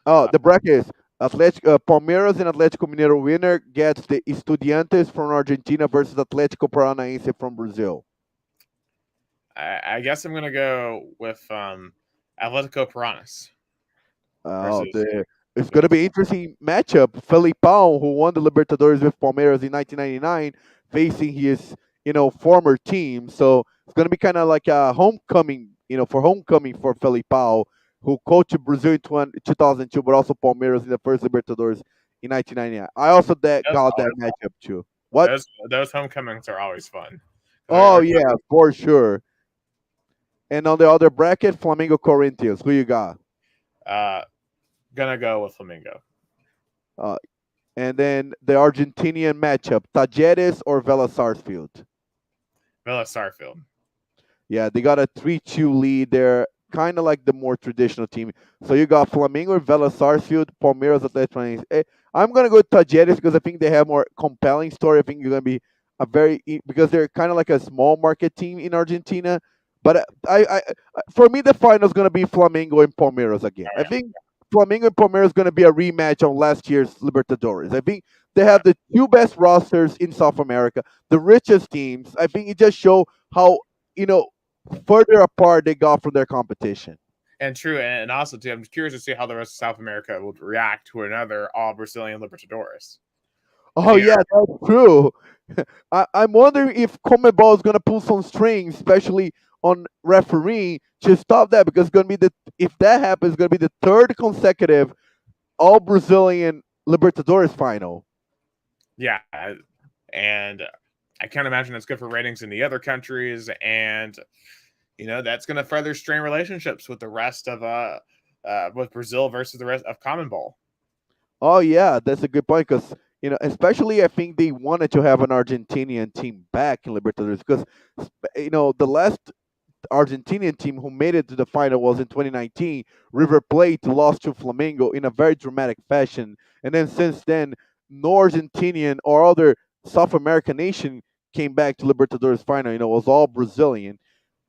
Oh, Uh, the bracket is Palmeiras and Atlético Mineiro winner gets the Estudiantes from Argentina versus Atlético Paranaense from Brazil. I guess I'm gonna go with Atletico Piranhas Oh, versus it's going to versus be interesting matchup. Felipão, who won the Libertadores with Palmeiras in 1999, facing his former team. So it's going to be kind of like a homecoming, for homecoming for Felipão, who coached Brazil in 2002, but also Palmeiras in the first Libertadores in 1999. I also that's got that always fun. matchup too. What? Those homecomings are always fun. Oh They're yeah, for sure. And on the other bracket, Flamengo Corinthians. Who you got? uh, gonna go with Flamingo. Uh, and then the Argentinian matchup, Tajeres or Vélez Sarsfield. Villa Starfield. Yeah, they got a 3-2 lead. They're kind of like the more traditional team. So you got Flamengo, Vélez Sarsfield, Palmeiras, Atlético. I'm gonna go with Tajeres because I think they have more compelling story. I think you're gonna be because they're kind of like a small market team in Argentina. But for me, the final is gonna be Flamengo and Palmeiras again. Oh I think Flamengo and Palmeiras is gonna be a rematch on last year's Libertadores. I think they yeah, have the two best rosters in South America, the richest teams. I think it just show how you know further apart they got from their competition. and true, and also too, I'm curious to see how the rest of South America would react to another all Brazilian Libertadores. Because Oh yeah, that's true. I'm wondering if Comebol is gonna pull some strings, especially on refereeing, to stop that because it's gonna be the if that happens, it's gonna be the third consecutive all Brazilian Libertadores final. yeah, and I can't imagine that's good for ratings in the other countries, and that's going to further strain relationships with the rest of with Brazil versus the rest of Common Bowl. Oh yeah, that's a good point because especially I think they wanted to have an Argentinian team back in Libertadores because the last Argentinian team who made it to the final was in 2019. River Plate lost to Flamengo in a very dramatic fashion, and then since then, no Argentinian or other South American nation came back to Libertadores final. It was all Brazilian,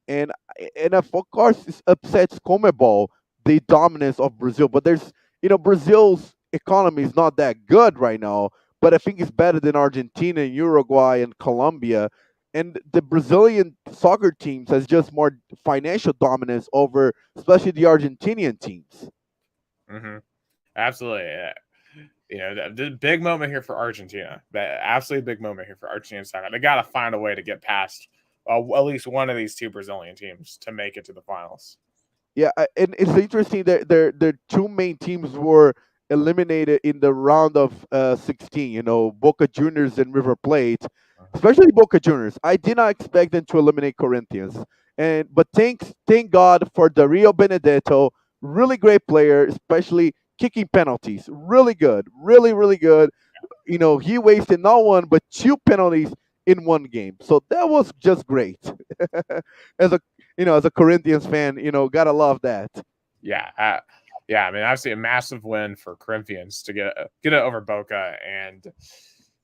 and of course it upsets Comebol the dominance of Brazil. But there's Brazil's economy is not that good right now, but I think it's better than Argentina, Uruguay, and Colombia. And the Brazilian soccer teams has just more financial dominance over, especially the Argentinian teams. Hmm. Absolutely. The big moment here for Argentina. That absolutely big moment here for Argentina soccer. They got to find a way to get past at least one of these two Brazilian teams to make it to the finals. Yeah, and it's interesting that their two main teams were eliminated in the round of 16. You know, Boca Juniors and River Plate, especially Boca Juniors. I did not expect them to eliminate Corinthians, and but thank God for Dario Benedetto, really great player, especially kicking penalties, really good, really good. You know, he wasted not one but two penalties in one game, so that was just great. as a as a Corinthians fan, gotta love that. Yeah, yeah. I mean, obviously a massive win for Corinthians to get it over Boca, and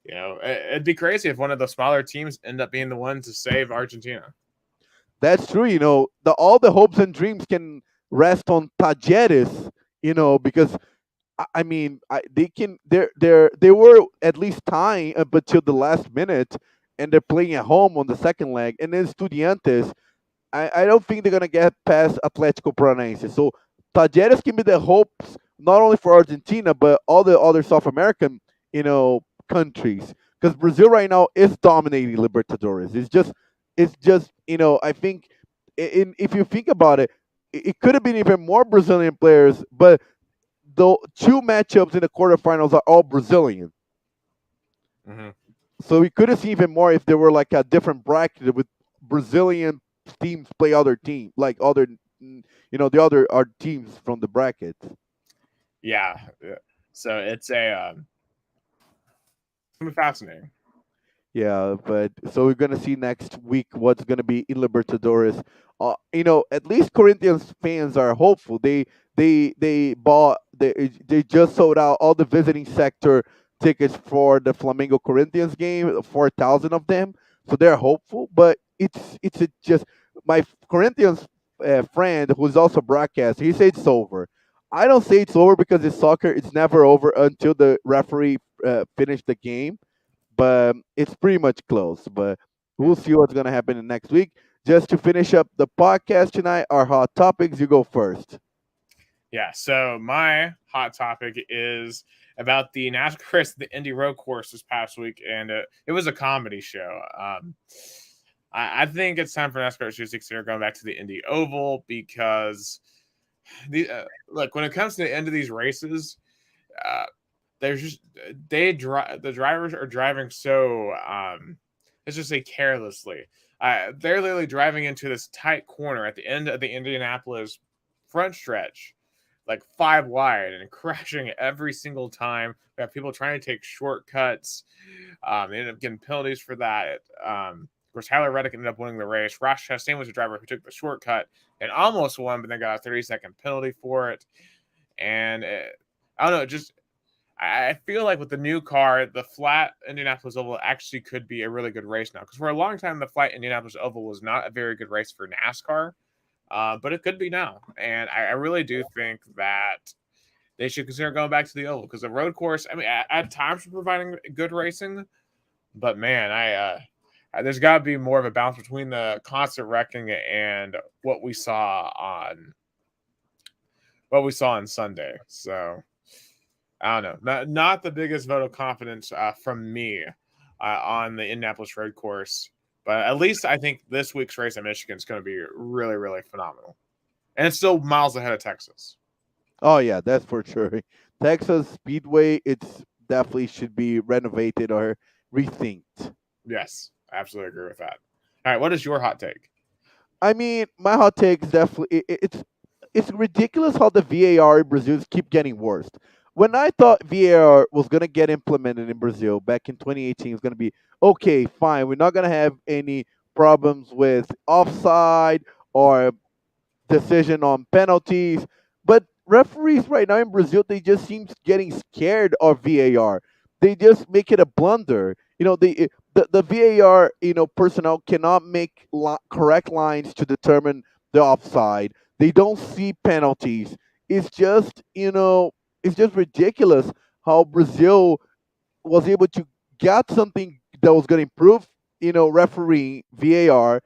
it'd be crazy if one of the smaller teams end up being the one to save Argentina. That's true. All the hopes and dreams can rest on Tajeres. Because I mean, they were at least tying up until the last minute, and they're playing at home on the second leg, and then Estudiantes. I don't think they're gonna get past Atlético Paranaense. So Tajeres can be the hopes not only for Argentina but all the other South American countries, because Brazil right now is dominating Libertadores. It's just I think if you think about it, it could have been even more Brazilian players, but the two matchups in the quarterfinals are all Brazilian. Hmm. So we could have seen even more if there were like a different bracket with Brazilian teams play other team, like the other are teams from the bracket. Yeah. So it's gonna be fascinating. Yeah, but so we're gonna see next week what's gonna be in Libertadores. At least Corinthians fans are hopeful. They just sold out all the visiting sector tickets for the Flamengo Corinthians game, 4,000 of them. So they're hopeful, but it's just my Corinthians friend who's also broadcast. He said it's over. I don't say it's over because it's soccer. It's never over until the referee finish the game, but it's pretty much close. But we'll see what's gonna happen in next week. Just to finish up the podcast tonight, our hot topics. You go first. Yeah. So my hot topic is about the NASCAR race, the Indy Road Course this past week, and it was a comedy show. I think it's time for NASCAR to consider going back to the Indy Oval because look, when it comes to the end of these races, uh, there's just the drivers are driving so let's just say carelessly. They're literally driving into this tight corner at the end of the Indianapolis front stretch, like 5 wide, and crashing every single time. We have people trying to take shortcuts. They ended up getting penalties for that. Of course, Tyler Reddick ended up winning the race. Ross Chastain was the driver who took the shortcut and almost won, but then got a 30-second penalty for it. And I don't know, just I feel like with the new car, the flat Indianapolis Oval actually could be a really good race now. Because for a long time, the flat Indianapolis Oval was not a very good race for NASCAR, but it could be now. And I really do think that they should consider going back to the Oval because the road course, I mean, at times for providing good racing, but man, there's got to be more of a balance between the constant wrecking and what we saw on Sunday. So I don't know. Not the biggest vote of confidence from me on the Indianapolis road course, but at least I think this week's race at Michigan is going to be really, really phenomenal, and it's still miles ahead of Texas. Oh yeah, that's for sure. Texas Speedway, it's definitely should be renovated or rethinked. Yes, I absolutely agree with that. All right, what is your hot take? I mean, my hot take is definitely it's ridiculous how the VAR in Brazil keep getting worse. When I thought VAR was gonna get implemented in Brazil back in 2018, it's gonna be okay, fine. We're not gonna have any problems with offside or decision on penalties. But referees right now in Brazil, they just seem getting scared of VAR. They just make it a blunder. The VAR personnel cannot make correct lines to determine the offside. They don't see penalties. It's just it's just ridiculous how Brazil was able to get something that was going to improve refereeing VAR,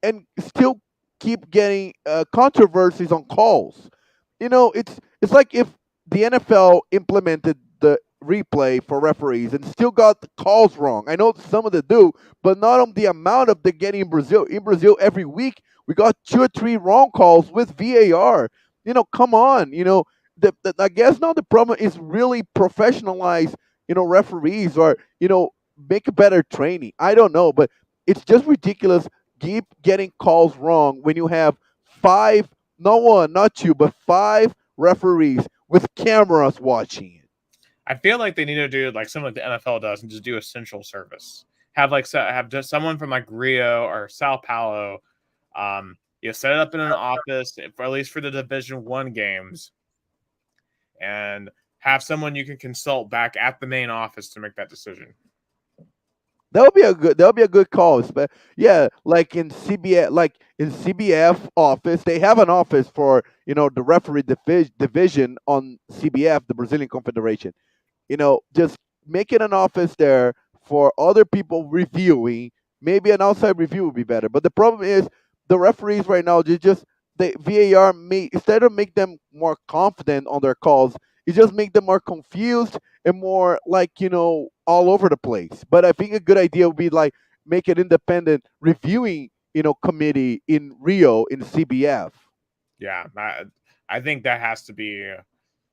and still keep getting controversies on calls. It's like if the NFL implemented the replay for referees and still got the calls wrong. I know some of them do, but not on the amount of they getting in Brazil. In Brazil, every week we got 2 or 3 wrong calls with VAR. Come on. I guess now the problem is really professionalize, referees, or make a better training. I don't know, but it's just ridiculous. Keep getting calls wrong when you have five, not one, not two, but five referees with cameras watching it. I feel like they need to do like something like the NFL does and just do essential service. Have just someone from like Rio or Sao Paulo, set it up in an office for at least for the Division 1 games, and have someone you can consult back at the main office to make that decision. That would be a good call. But yeah, like in CBF office, they have an office for the referee division on CBF, the Brazilian Confederation. Just making an office there for other people reviewing. Maybe an outside review would be better. But the problem is the referees right now, the VAR instead of make them more confident on their calls, it just make them more confused and more like all over the place. But I think a good idea would be like make an independent reviewing committee in Rio in CBF. Yeah, I think that has to be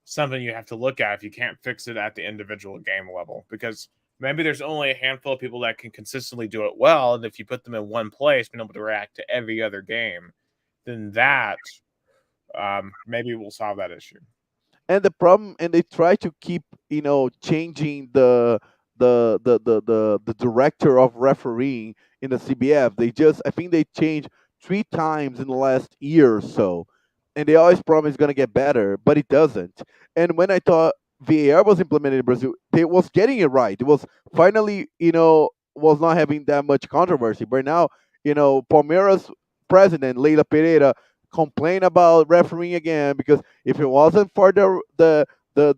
something you have to look at if you can't fix it at the individual game level, because maybe there's only a handful of people that can consistently do it well, and if you put them in one place, being able to react to every other game, then that maybe will solve that issue. And they try to keep changing the director of refereeing in the CBF. I think they changed 3 times in the last year or so, and they always promise it's gonna get better, but it doesn't. And when I thought VAR was implemented in Brazil, they was getting it right. It was finally was not having that much controversy. But now Palmeiras president Leila Pereira complained about refereeing again, because if it wasn't for the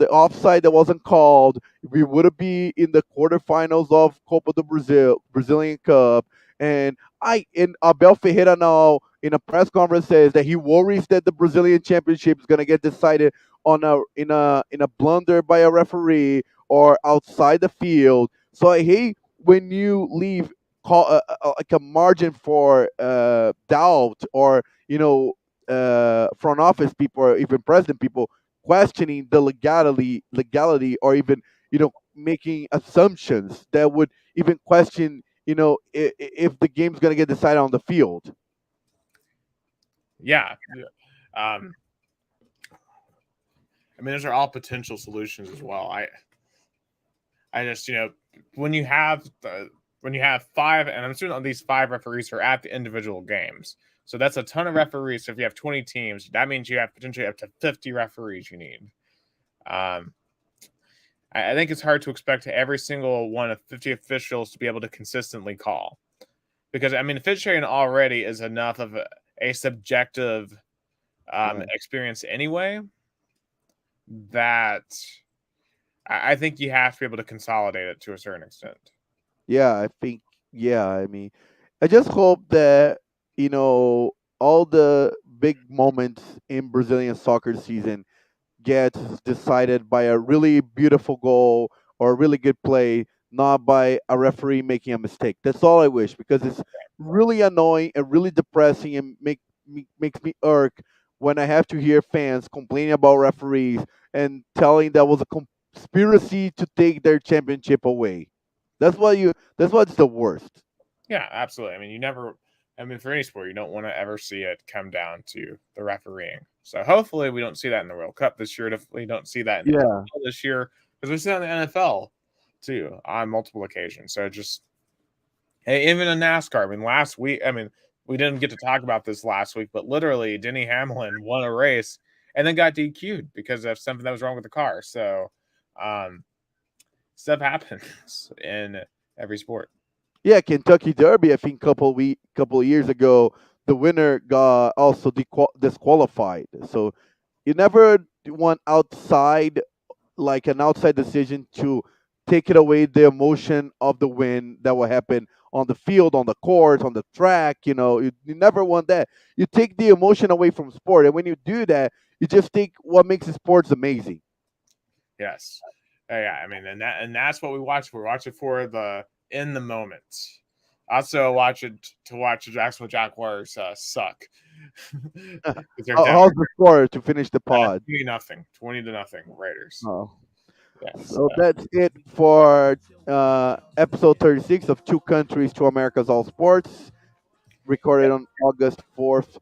offside that wasn't called, we would be in the quarterfinals of Copa do Brazilian Cup. And Abel Ferreira now in a press conference says that he worries that the Brazilian Championship is gonna get decided on a blunder by a referee or outside the field. So I hate when you leave like a margin for doubt, or front office people or even president people questioning the legality, or even making assumptions that would even question if the game's going to get decided on the field. Yeah. Um, I mean, those are all potential solutions as well. I just when you have five, and I'm assuming these five referees are at the individual games, so that's a ton of referees. So if you have 20 teams, that means you have potentially up to 50 referees you need. I think it's hard to expect every single one of 50 officials to be able to consistently call, because I mean, officiating already is enough of a subjective Right. experience anyway, that I think you have to be able to consolidate it to a certain extent. Yeah, I think. Yeah, I mean, I just hope that all the big moments in Brazilian soccer season gets decided by a really beautiful goal or a really good play, not by a referee making a mistake. That's all I wish, because it's really annoying and really depressing, and makes me irk when I have to hear fans complaining about referees and telling that was a conspiracy to take their championship away. That's what's the worst. Yeah, absolutely. I mean, I mean, for any sport, you don't want to ever see it come down to the refereeing. So hopefully we don't see that in the World Cup this year. Definitely don't see that in the Yeah. NFL this year, because we see that in the NFL too on multiple occasions. So just, hey, even in NASCAR, I mean, last week, I mean, we didn't get to talk about this last week, but literally Denny Hamlin won a race and then got DQ'd because of something that was wrong with the car. So um, stuff happens in every sport. Yeah, Kentucky Derby. I think couple of years ago, the winner got also disqualified. So you never want an outside decision to take it away the emotion of the win that will happen on the field, on the court, on the track. You never want that. You take the emotion away from sport, and when you do that, you just take what makes the sports amazing. Yes. Yeah. I mean, and that's what we watch. We watch it for the in the moment. Also, watch it to watch the Jacksonville Jaguars suck. 'Cause they're down How's the score to finish the pod? 20-0, 20-0 Raiders. Oh. Yes. So that's it for episode 36 of Two Countries, Two Americas, All Sports, recorded on August 4th,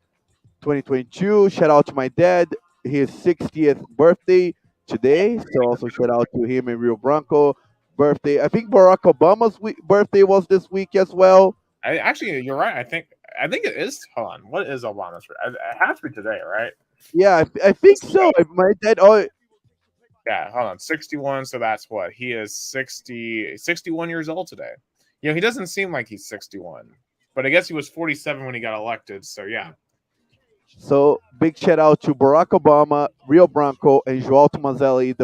2022. Shout out to my dad, his 60th birthday today. So also shout out to him and Rio Bronco birthday. I think Barack Obama's birthday was this week as well. Actually, you're right. I think it is. Hold on. What is Obama's? It has to be today, right? Yeah, I think so. My dad. Oh, yeah. Hold on. 61. So that's what he is. 61 years old today. You know, he doesn't seem like he's 61, but I guess he was 47 when he got elected. So yeah. So big shout out to Barack Obama, Rio Bronco, and Joao Tomazeli.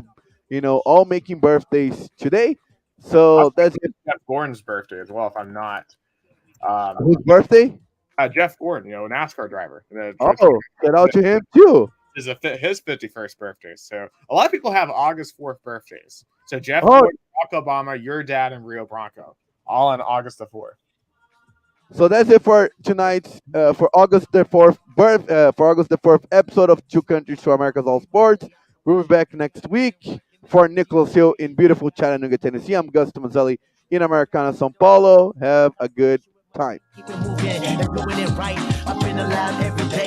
All making birthdays today. So that's it. Jeff Gordon's birthday as well. If I'm not. Whose birthday? Jeff Gordon, NASCAR driver. Shout out to him too. Is his 51st birthday. So a lot of people have August 4th birthdays. So Jeff Gordon, Barack Obama, your dad, and Rio Bronco, all on August the 4th. So that's it for tonight's for August the 4th episode of Two Countries, Two Americas, All Sports. We'll be back next week for Nicholas Hill in beautiful Chattanooga, Tennessee. I'm Gustavo Tomazeli in Americana, São Paulo. Have a good time.